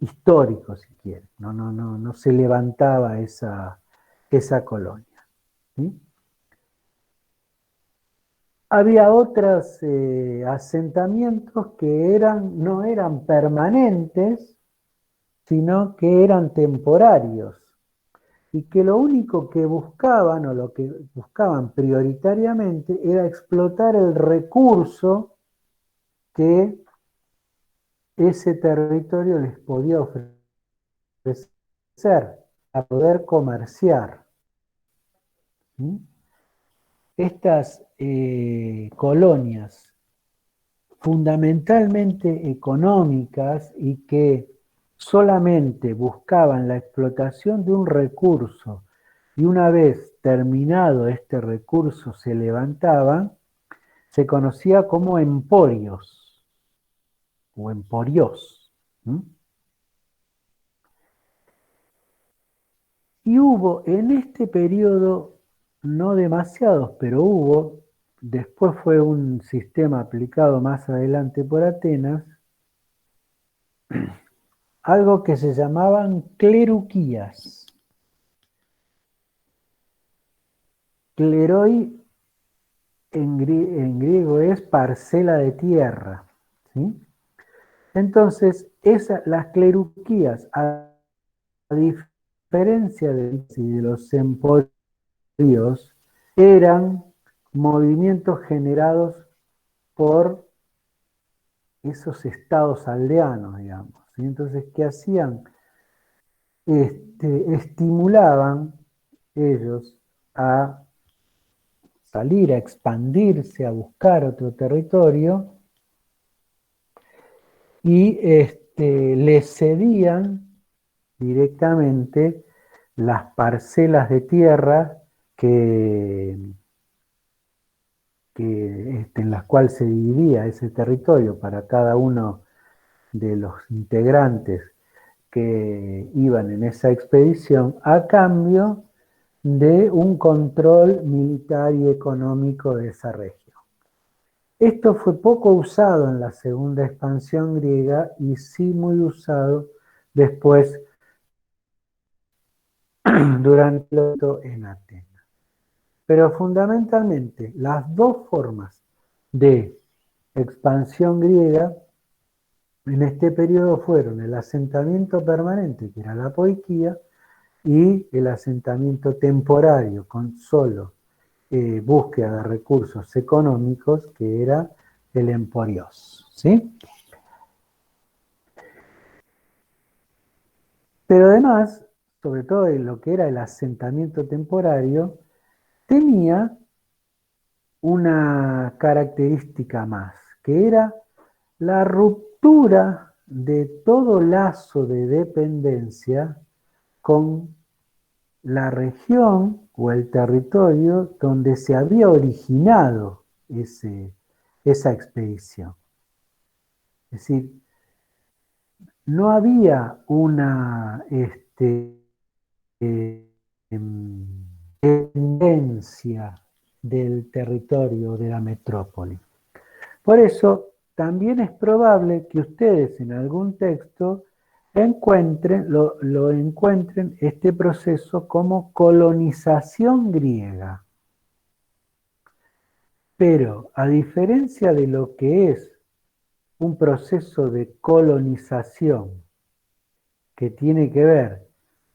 histórico, si quiere. No se levantaba esa colonia, ¿sí? Había otros asentamientos que no eran permanentes, sino que eran temporarios, y que lo único que buscaban, o lo que buscaban prioritariamente, era explotar el recurso que ese territorio les podía ofrecer. poder comerciar. ¿Sí? Estas colonias fundamentalmente económicas y que solamente buscaban la explotación de un recurso y una vez terminado este recurso se levantaban, se conocía como emporios o emporios. ¿Mm? Y hubo en este periodo, no demasiados, pero hubo, después fue un sistema aplicado más adelante por Atenas, algo que se llamaban cleruquías. Cleroi en griego es parcela de tierra. ¿Sí? Entonces, las cleruquías, a diferencia de los emporios, eran movimientos generados por esos estados aldeanos, digamos. ¿Sí? Entonces, ¿qué hacían? Estimulaban ellos a salir, a expandirse, a buscar otro territorio y les cedían directamente las parcelas de tierra en las cuales se dividía ese territorio para cada uno de los integrantes que iban en esa expedición, a cambio de un control militar y económico de esa región. Esto fue poco usado en la segunda expansión griega y sí muy usado después durante el otro en Atenas. Pero fundamentalmente las dos formas de expansión griega en este periodo fueron el asentamiento permanente, que era la poiquía, y el asentamiento temporario, con solo búsqueda de recursos económicos, que era el emporios. ¿Sí? Pero además, sobre todo en lo que era el asentamiento temporario, tenía una característica más, que era la ruptura de todo lazo de dependencia con la región o el territorio donde se había originado esa expedición. Es decir, no había una dependencia del territorio de la metrópoli. Por eso, también es probable que ustedes en algún texto lo encuentren este proceso como colonización griega. Pero, a diferencia de lo que es un proceso de colonización que tiene que ver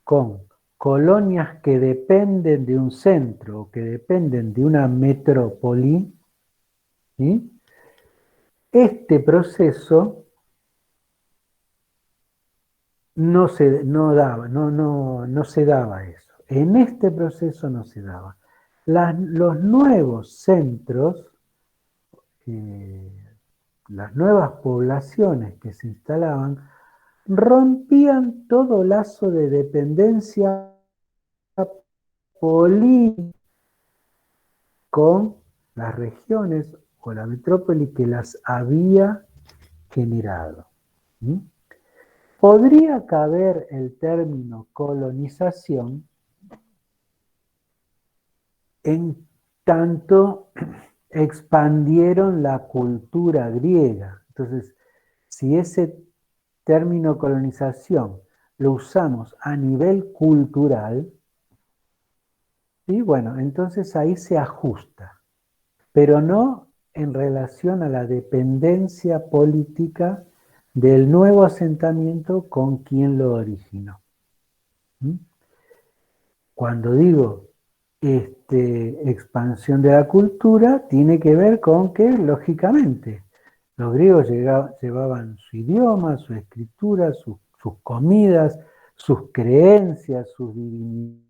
con colonias que dependen de un centro o que dependen de una metrópoli, ¿sí? Este proceso no se daba eso. En este proceso no se daba. Los nuevos centros, las nuevas poblaciones que se instalaban, rompían todo lazo de dependencia política con las regiones o la metrópoli que las había generado. ¿Mm? Podría caber el término colonización en tanto expandieron la cultura griega. Entonces, si ese término colonización lo usamos a nivel cultural, ¿sí? Bueno, entonces ahí se ajusta, pero no en relación a la dependencia política del nuevo asentamiento con quien lo originó. ¿Mm? Cuando digo expansión de la cultura, tiene que ver con que, lógicamente, los griegos llevaban su idioma, su escritura, sus comidas, sus creencias, sus divinidades,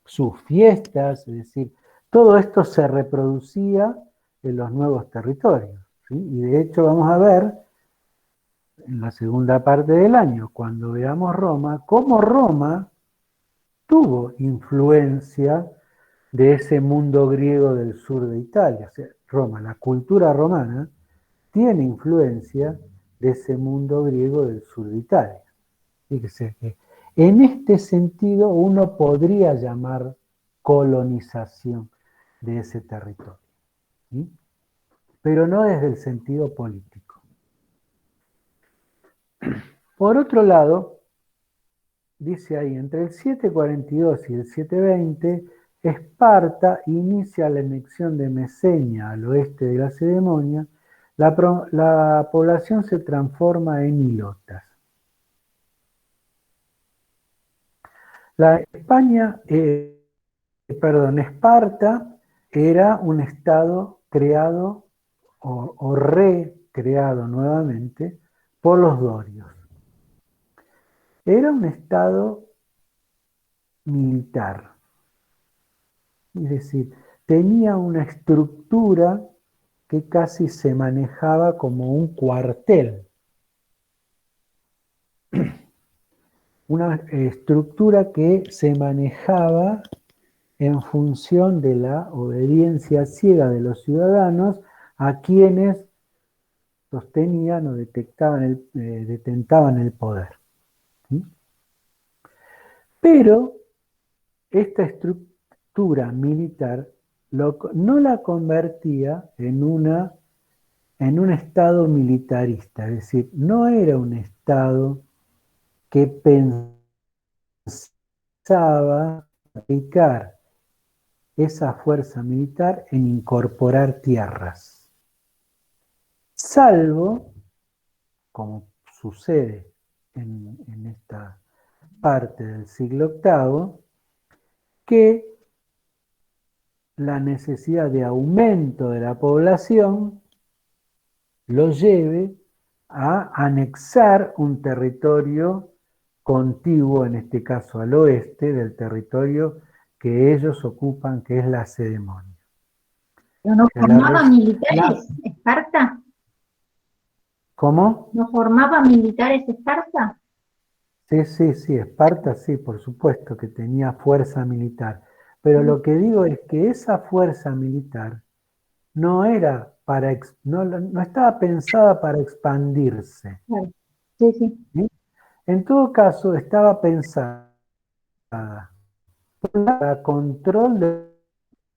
sus fiestas, es decir, todo esto se reproducía en los nuevos territorios, ¿sí? Y de hecho vamos a ver en la segunda parte del año, cuando veamos Roma, cómo Roma tuvo influencia de ese mundo griego del sur de Italia. O sea, Roma, la cultura romana, tiene influencia de ese mundo griego del sur de Italia. Fíjese que en este sentido uno podría llamar colonización de ese territorio, ¿sí? Pero no desde el sentido político. Por otro lado, dice ahí, entre el 742 y el 720, Esparta inicia la anexión de Mesenia al oeste de Lacedemonia. La población se transforma en hilotas. Esparta era un estado creado o recreado nuevamente por los dorios. Era un estado militar, es decir, tenía una estructura que casi se manejaba como un cuartel. Una estructura que se manejaba en función de la obediencia ciega de los ciudadanos a quienes sostenían o detentaban el poder, ¿sí? Pero esta estructura militar no la convertía en un estado militarista, es decir, no era un estado que pensaba aplicar esa fuerza militar en incorporar tierras, salvo, como sucede en esta parte del siglo VIII, que la necesidad de aumento de la población lo lleve a anexar un territorio contiguo, en este caso al oeste, del territorio que ellos ocupan, que es Lacedemonia. ¿Pero no formaba militares Esparta? ¿Cómo? ¿No formaba militares Esparta? Sí, Esparta sí, por supuesto que tenía fuerza militar, pero lo que digo es que esa fuerza militar no era no estaba pensada para expandirse, Sí, sí. ¿sí? En todo caso, estaba pensada para control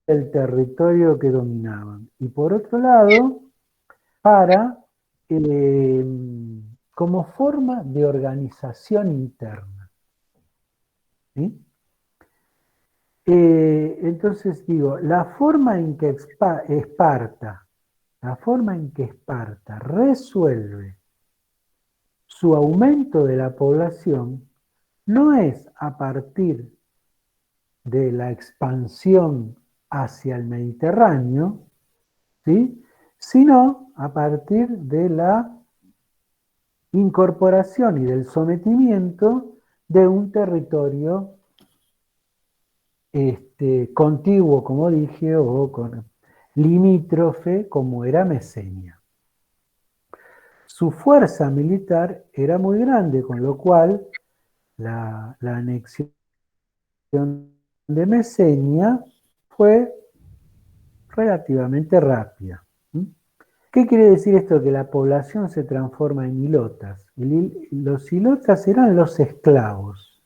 del territorio que dominaban y por otro lado, para como forma de organización interna, ¿sí? Entonces digo, la forma en que Esparta resuelve su aumento de la población no es a partir de la expansión hacia el Mediterráneo, ¿sí? Sino a partir de la incorporación y del sometimiento de un territorio contiguo, como dije, o limítrofe, como era Mesenia. Su fuerza militar era muy grande, con lo cual la anexión de Mesenia fue relativamente rápida. ¿Qué quiere decir esto? Que la población se transforma en hilotas. Los hilotas eran los esclavos.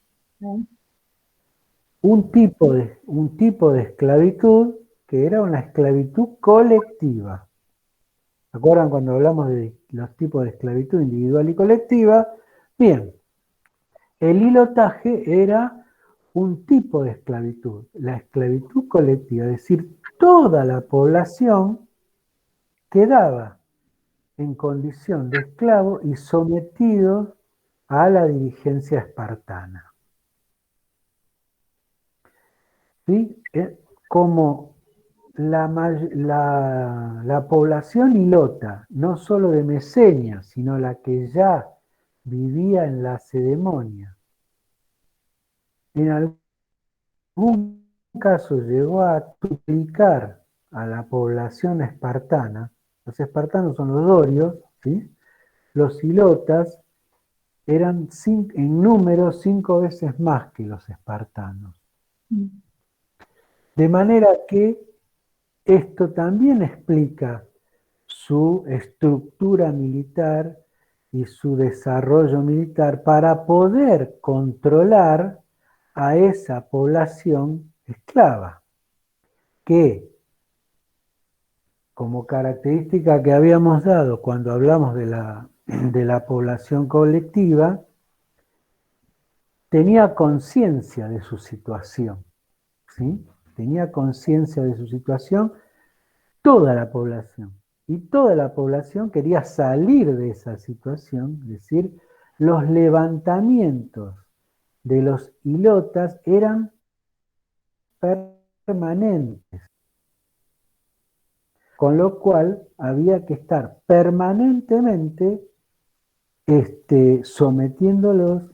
Un tipo de esclavitud que era una esclavitud colectiva. ¿Se acuerdan cuando hablamos de los tipos de esclavitud individual y colectiva? Bien, el hilotaje era un tipo de esclavitud, la esclavitud colectiva, es decir, toda la población quedaba en condición de esclavo y sometido a la dirigencia espartana. ¿Sí? Como la población ilota, no solo de Mesenia, sino la que ya vivía en la Lacedemonia, en algún caso llegó a duplicar a la población espartana. Los espartanos son los dorios, ¿sí? Los ilotas eran en número 5 veces más que los espartanos. De manera que esto también explica su estructura militar y su desarrollo militar para poder controlar a esa población esclava, que, como característica que habíamos dado cuando hablamos de la población colectiva, tenía conciencia de su situación, ¿sí? Tenía conciencia de su situación toda la población. Y toda la población quería salir de esa situación, es decir, los levantamientos de los ilotas eran permanentes, con lo cual había que estar permanentemente sometiéndolos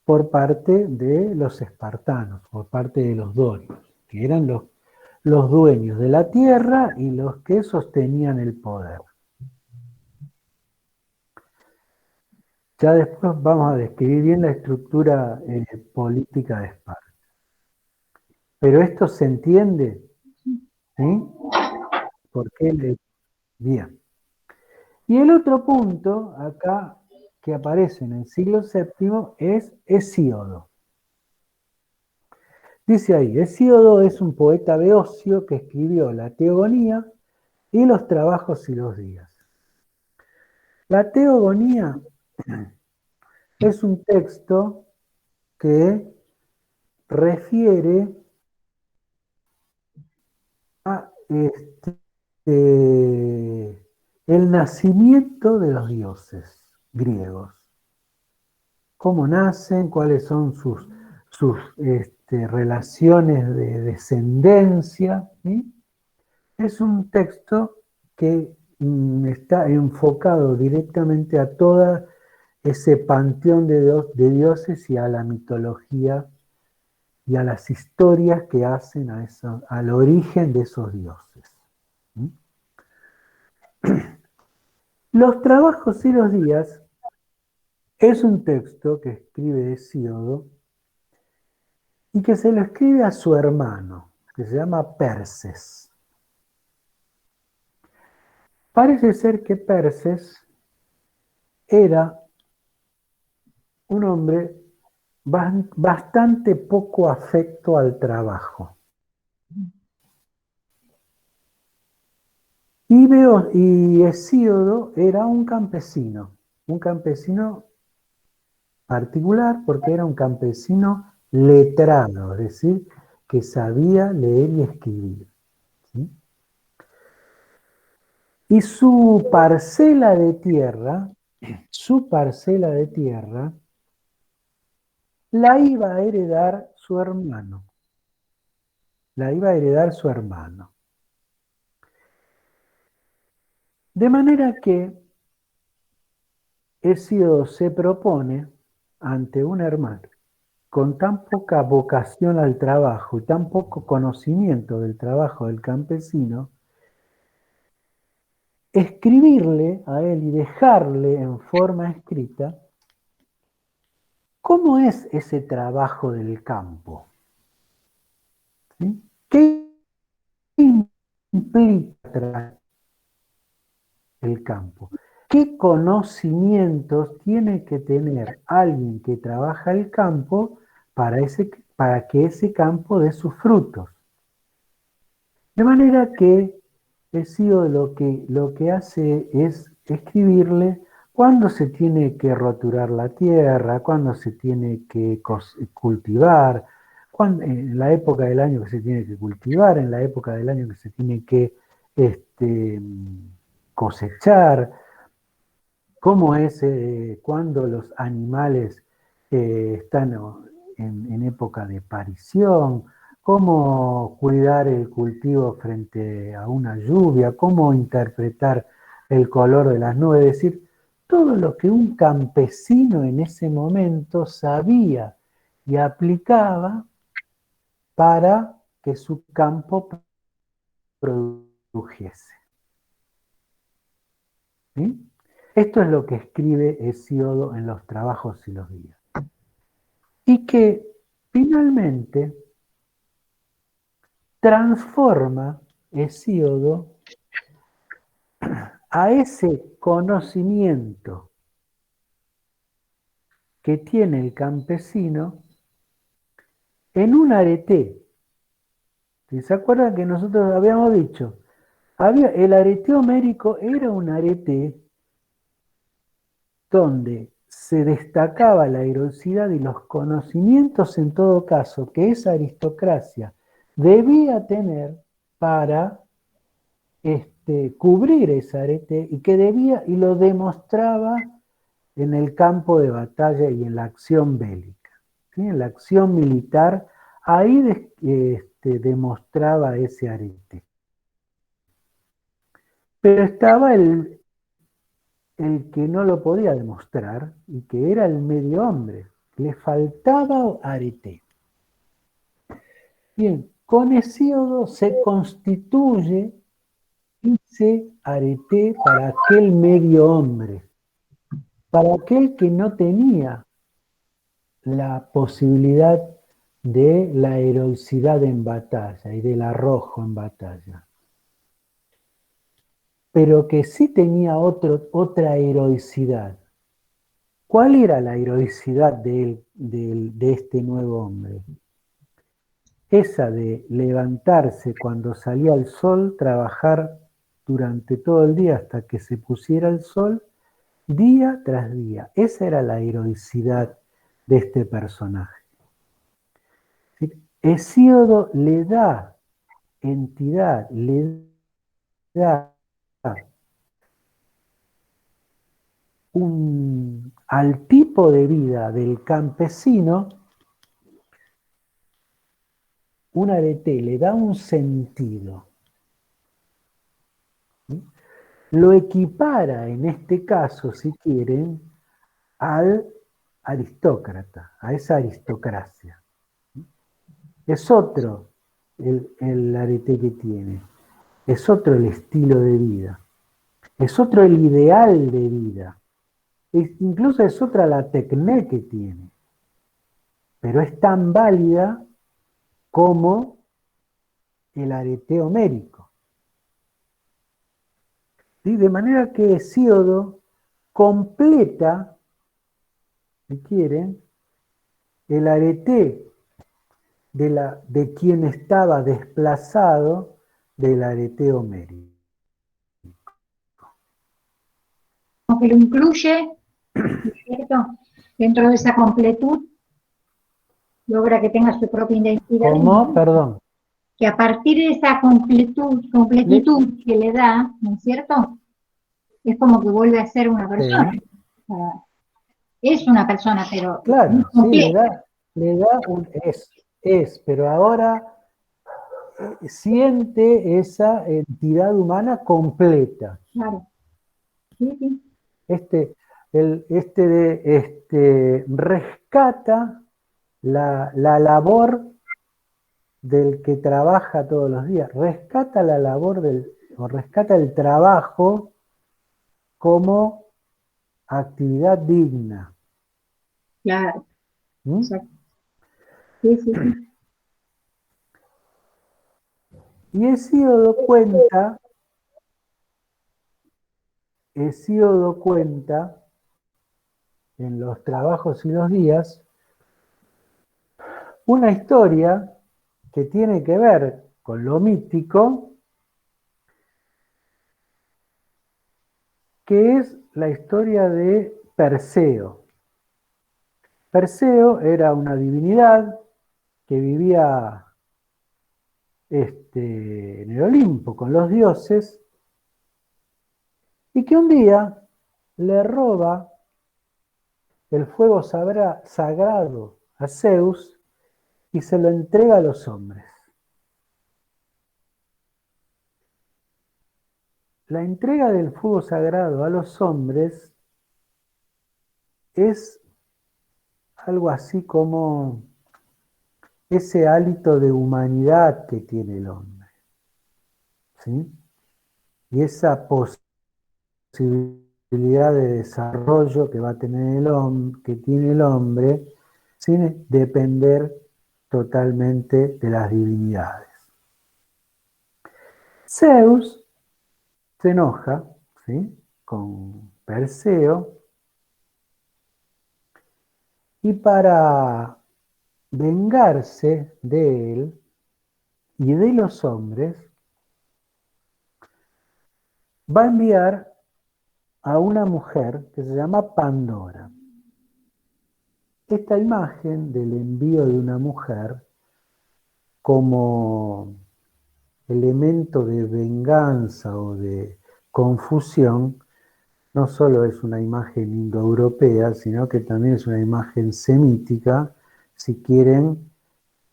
por parte de los espartanos, por parte de los dorios, que eran los dueños de la tierra y los que sostenían el poder. Ya después vamos a describir bien la estructura política de Esparta. Pero esto se entiende, ¿sí? ¿Por qué? Bien. Y el otro punto acá que aparece en el siglo VII es Hesíodo. Dice ahí, Hesíodo es un poeta beocio que escribió la Teogonía y los trabajos y los días. La Teogonía es un texto que refiere a el nacimiento de los dioses griegos. Cómo nacen, cuáles son sus relaciones de descendencia, ¿sí? Es un texto que está enfocado directamente a todo ese panteón de dioses y a la mitología y a las historias que hacen al origen de esos dioses. ¿Mm? Los trabajos y los días es un texto que escribe Hesíodo y que se lo escribe a su hermano, que se llama Perses. Parece ser que Perses era un hombre bastante poco afecto al trabajo. Y Hesíodo era un campesino particular porque era un campesino letrado, es decir, que sabía leer y escribir, ¿sí? Y su parcela de tierra la iba a heredar su hermano. De manera que Hesíodo se propone ante un hermano con tan poca vocación al trabajo y tan poco conocimiento del trabajo del campesino, escribirle a él y dejarle en forma escrita cómo es ese trabajo del campo. ¿Sí? ¿Qué implica el campo? ¿Qué conocimientos tiene que tener alguien que trabaja el campo para que ese campo dé sus frutos? De manera que Hesíodo lo que hace es escribirle cuándo se tiene que roturar la tierra, cuándo se tiene que cultivar, en la época del año que se tiene que cultivar, en la época del año que se tiene que cosechar, cómo es cuando los animales están en época de parición, cómo cuidar el cultivo frente a una lluvia, cómo interpretar el color de las nubes, es decir, todo lo que un campesino en ese momento sabía y aplicaba para que su campo produjese. ¿Sí? Esto es lo que escribe Hesíodo en los Trabajos y los Días. Y que finalmente transforma Hesíodo a ese conocimiento que tiene el campesino en un arete. ¿Se acuerdan que nosotros habíamos dicho? El arete homérico era un arete donde se destacaba la heroicidad y los conocimientos en todo caso que esa aristocracia debía tener para cubrir ese arete y que debía, y lo demostraba en el campo de batalla y en la acción bélica, ¿sí? En la acción militar, ahí demostraba ese arete. Pero estaba el que no lo podía demostrar y que era el medio hombre, le faltaba arete. Bien, con Hesíodo se constituye ese arete para aquel medio hombre, para aquel que no tenía la posibilidad de la heroicidad en batalla y del arrojo en batalla, pero que sí tenía otra heroicidad. ¿Cuál era la heroicidad de este nuevo hombre? Esa de levantarse cuando salía el sol, trabajar durante todo el día hasta que se pusiera el sol, día tras día. Esa era la heroicidad de este personaje. Hesíodo le da entidad, le da al tipo de vida del campesino, un arete, le da un sentido. ¿Sí? Lo equipara, en este caso, si quieren, al aristócrata, a esa aristocracia. Es otro el arete que tiene, es otro el estilo de vida, es otro el ideal de vida, incluso es otra la tecné que tiene, pero es tan válida como el arete homérico. ¿Sí? De manera que Hesíodo completa, si quieren, el arete de quien estaba desplazado del arete homérico. Como que lo incluye, ¿cierto? Dentro de esa completud, logra que tenga su propia identidad. ¿Cómo? Perdón. Que a partir de esa completitud que le da, ¿no es cierto? Es como que vuelve a ser una persona. Sí. O sea, es una persona, pero claro, sí, le da un pero ahora siente esa entidad humana completa. Claro. Sí, sí. Rescata la labor del que trabaja todos los días, rescata la labor rescata el trabajo como actividad digna. Claro. ¿Mm? Exacto. Sí, sí, sí. Y Hesíodo cuenta en los Trabajos y los Días una historia que tiene que ver con lo mítico, que es la historia de Perseo. Perseo era una divinidad que vivía en el Olimpo con los dioses y que un día le roba el fuego sagrado a Zeus y se lo entrega a los hombres. la entrega del fuego sagrado a los hombres es algo así como ese hálito de humanidad que tiene el hombre, ¿sí? Y esa posibilidad de desarrollo que va a tener que tiene el hombre, sin depender totalmente de las divinidades. Zeus se enoja, ¿sí?, con Perseo, y para vengarse de él y de los hombres, va a enviar a una mujer que se llama Pandora. Esta imagen del envío de una mujer como elemento de venganza o de confusión, no solo es una imagen indoeuropea, sino que también es una imagen semítica, si quieren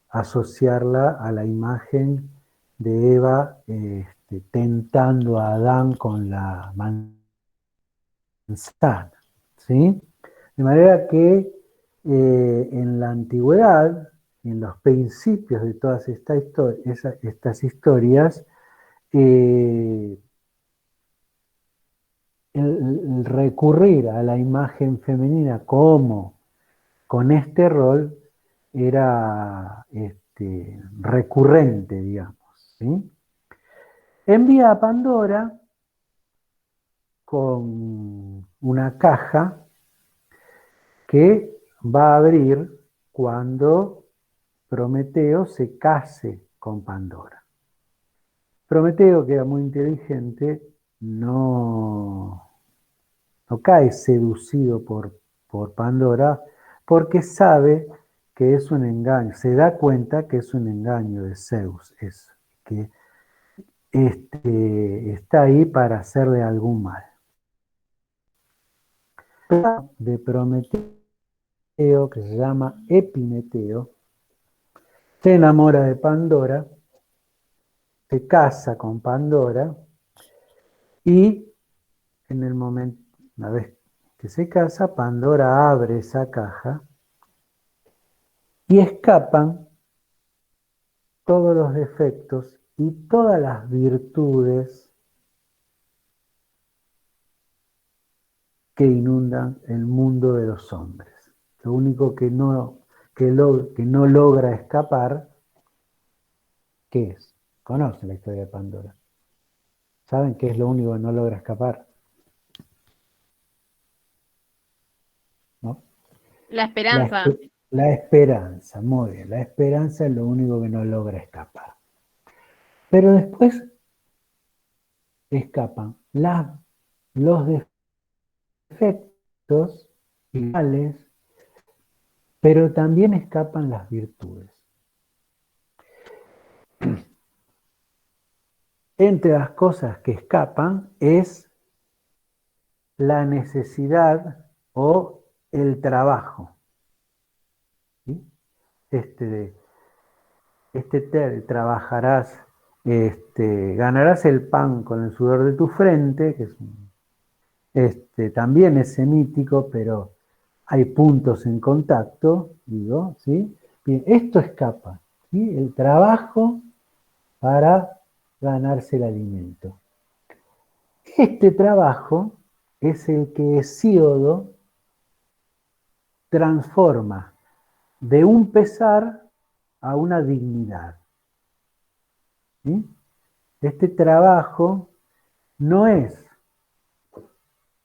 asociarla a la imagen de Eva tentando a Adán con la manzana, ¿sí? De manera que en la antigüedad, en los principios de todas estas historias, eh, el recurrir a la imagen femenina como con este rol era recurrente, digamos, ¿sí? Envía a Pandora con una caja que va a abrir cuando Prometeo se case con Pandora. Prometeo, que era muy inteligente, no cae seducido por Pandora porque sabe que es un engaño, se da cuenta que es un engaño de Zeus, que está ahí para hacerle algún mal. De Prometeo, que se llama Epimeteo, se enamora de Pandora, se casa con Pandora y en el momento, una vez que se casa, Pandora abre esa caja y escapan todos los defectos y todas las virtudes que inundan el mundo de los hombres. Lo único que no logra escapar, ¿qué es? Conocen la historia de Pandora. ¿Saben qué es lo único que no logra escapar? ¿No? La esperanza. La esperanza, muy bien. La esperanza es lo único que no logra escapar. Pero después escapan los defectos iguales, pero también escapan las virtudes. Entre las cosas que escapan es la necesidad o el trabajo. ¿Sí? Trabajarás, ganarás el pan con el sudor de tu frente, que también es semítico, pero hay puntos en contacto, digo, ¿sí? Bien, esto escapa, ¿sí? El trabajo para ganarse el alimento. Este trabajo es el que Hesíodo transforma de un pesar a una dignidad. ¿Sí? Este trabajo no es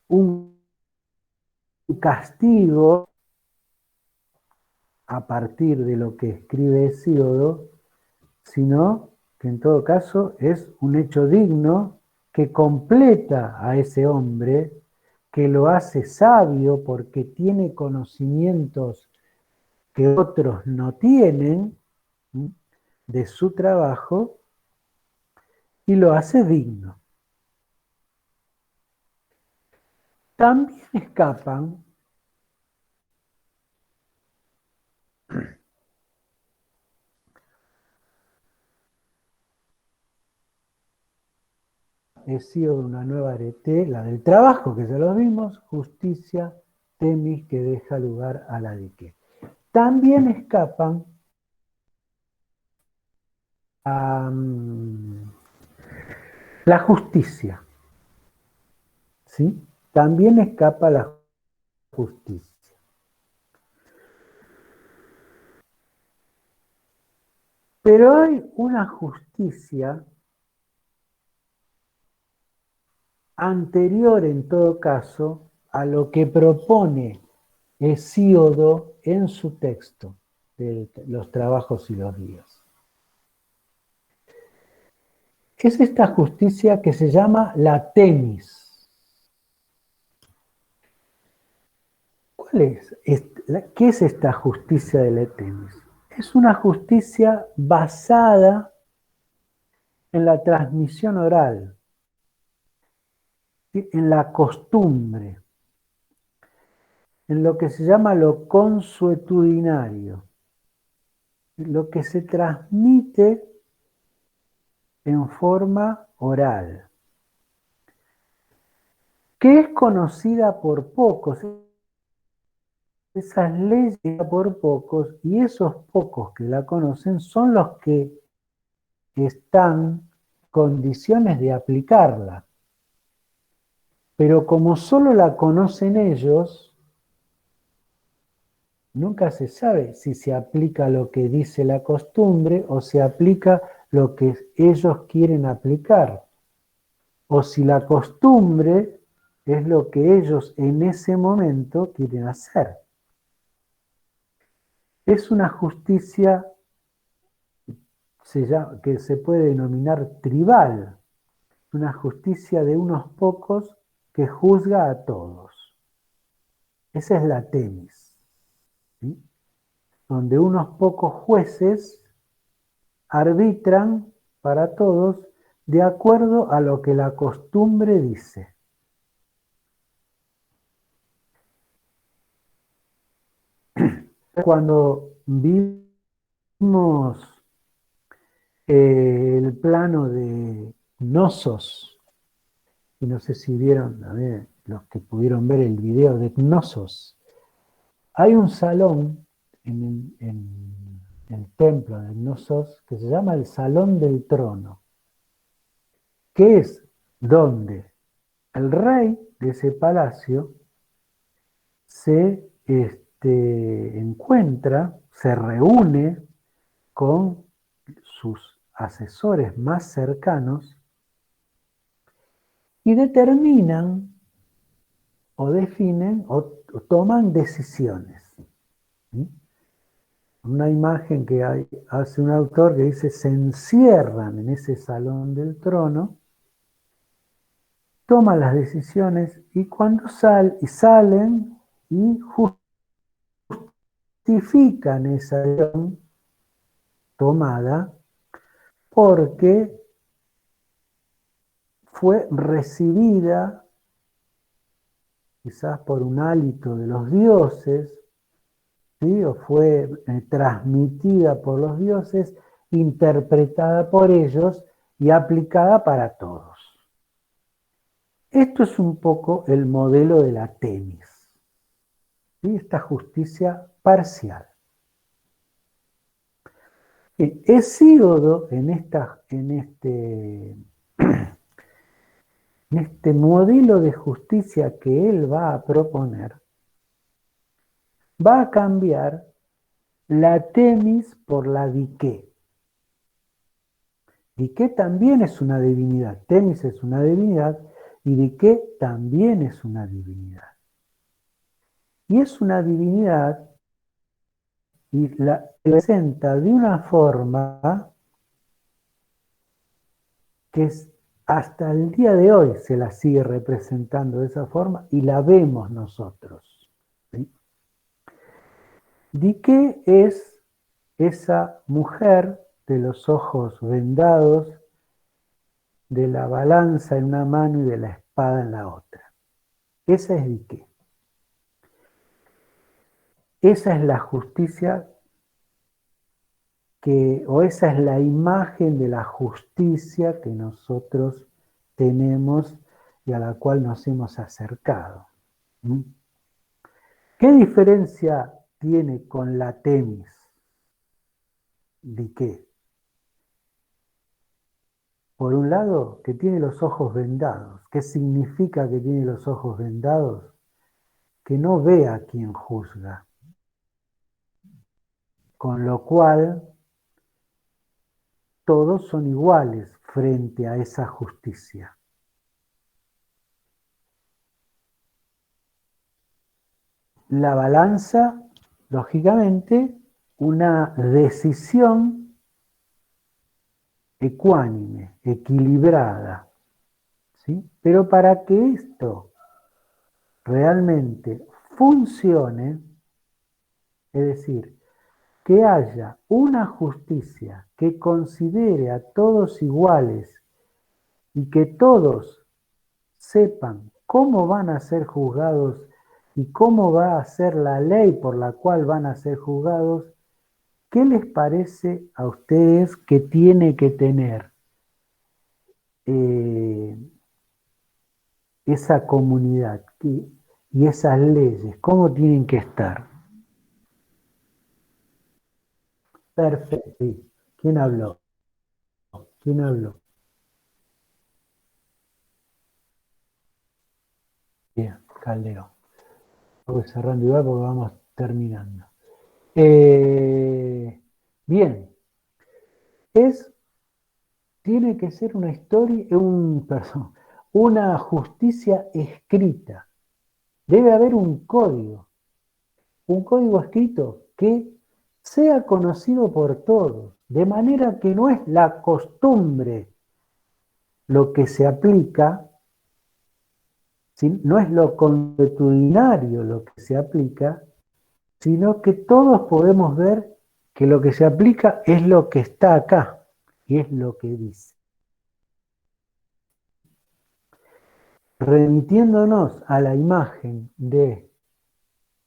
un castigo a partir de lo que escribe Hesíodo, sino que en todo caso es un hecho digno que completa a ese hombre, que lo hace sabio porque tiene conocimientos que otros no tienen, ¿sí?, de su trabajo, y lo hace digno. También escapan Hesíodo, una nueva arete, la del trabajo, que ya lo vimos, justicia, temis, que deja lugar a la dique. También escapan a la justicia, ¿sí? También escapa la justicia. Pero hay una justicia anterior, en todo caso, a lo que propone Hesíodo en su texto de los trabajos y los días. Es esta justicia que se llama la temis. ¿Cuál es? ¿Qué es esta justicia de la temis? Es una justicia basada en la transmisión oral, en la costumbre, en lo que se llama lo consuetudinario, lo que se transmite en forma oral, que es conocida por pocos. Esas leyes por pocos, y esos pocos que la conocen son los que están en condiciones de aplicarla. Pero como solo la conocen ellos, nunca se sabe si se aplica lo que dice la costumbre o se aplica lo que ellos quieren aplicar. O si la costumbre es lo que ellos en ese momento quieren hacer. Es una justicia que se puede denominar tribal, una justicia de unos pocos que juzga a todos. Esa es la temis, ¿sí? Donde unos pocos jueces arbitran para todos de acuerdo a lo que la costumbre dice. Cuando vimos el plano de Gnosos, y no sé si vieron, a ver, los que pudieron ver el video de Gnosos, hay un salón en el templo de Gnosos que se llama el Salón del Trono, que es donde el rey de ese palacio se encuentra, se reúne con sus asesores más cercanos y determinan o definen o toman decisiones. ¿Sí? Una imagen que hace un autor que dice: se encierran en ese salón del trono, toman las decisiones y cuando salen y justifican esa decisión tomada porque fue recibida quizás por un hálito de los dioses, ¿sí? O fue transmitida por los dioses, interpretada por ellos y aplicada para todos. Esto es un poco el modelo de la temis, ¿sí? Esta justicia parcial. Hesíodo en este modelo de justicia que él va a proponer, va a cambiar la temis por la diké. Diké también es una divinidad, temis es una divinidad y diké también es una divinidad. Y es una divinidad y la presenta de una forma que hasta el día de hoy se la sigue representando de esa forma y la vemos nosotros, ¿sí? Diké es esa mujer de los ojos vendados, de la balanza en una mano y de la espada en la otra. Esa es Diké. Esa es la justicia o esa es la imagen de la justicia que nosotros tenemos y a la cual nos hemos acercado. ¿Mm? ¿Qué diferencia tiene con la Temis? ¿De qué? Por un lado, que tiene los ojos vendados. ¿Qué significa que tiene los ojos vendados? Que no ve a quien juzga. Con lo cual, todos son iguales frente a esa justicia. La balanza, lógicamente, una decisión ecuánime, equilibrada, ¿sí? Pero para que esto realmente funcione, es decir, que haya una justicia que considere a todos iguales y que todos sepan cómo van a ser juzgados y cómo va a ser la ley por la cual van a ser juzgados, ¿qué les parece a ustedes que tiene que tener esa comunidad y esas leyes? ¿Cómo tienen que estar? Perfecto. Sí. ¿Quién habló? ¿Quién habló? Bien, Calderón. Voy cerrando igual porque vamos terminando. Bien. Tiene que ser una historia, una justicia escrita. Debe haber un código escrito que sea conocido por todos, de manera que no es la costumbre lo que se aplica, no es lo consuetudinario lo que se aplica, sino que todos podemos ver que lo que se aplica es lo que está acá y es lo que dice. Remitiéndonos a la imagen de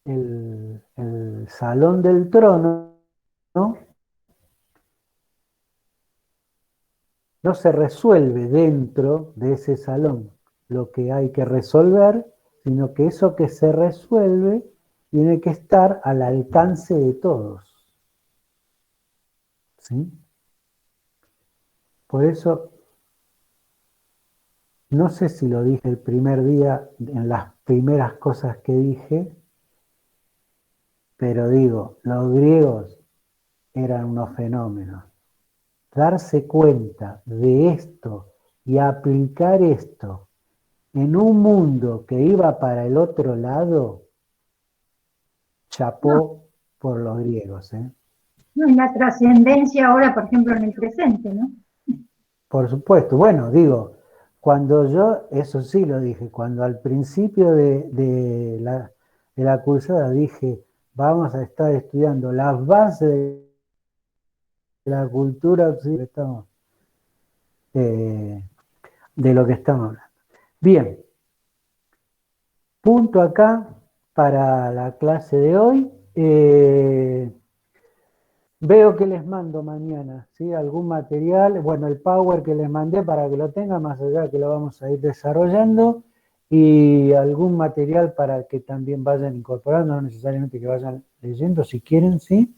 el salón del trono, ¿no? No se resuelve dentro de ese salón lo que hay que resolver, sino que eso que se resuelve tiene que estar al alcance de todos. ¿Sí? Por eso, no sé si lo dije el primer día, en las primeras cosas que dije, pero digo, los griegos eran unos fenómenos. Darse cuenta de esto y aplicar esto en un mundo que iba para el otro lado, chapó por los griegos. No, en la trascendencia ahora, por ejemplo, en el presente, ¿no? Por supuesto. Bueno, digo, cuando yo, eso sí lo dije, cuando al principio de la cursada dije, vamos a estar estudiando las bases de la cultura occidental, de lo que estamos hablando. Bien, punto acá para la clase de hoy. Veo que les mando mañana, ¿sí? Algún material, bueno, el Power que les mandé para que lo tengan, más allá que lo vamos a ir desarrollando, y algún material para que también vayan incorporando, no necesariamente que vayan leyendo, si quieren, ¿sí?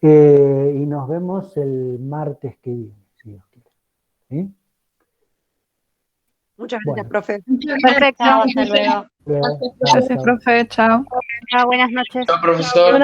Y nos vemos el martes que viene, si Dios quiere. ¿Sí? Muchas gracias, Bueno. profe. Muchas Perfecto, gracias. hasta luego. Chao, Gracias, chao. profe. Chao. Chao, buenas noches. Chao, profesor. Buenas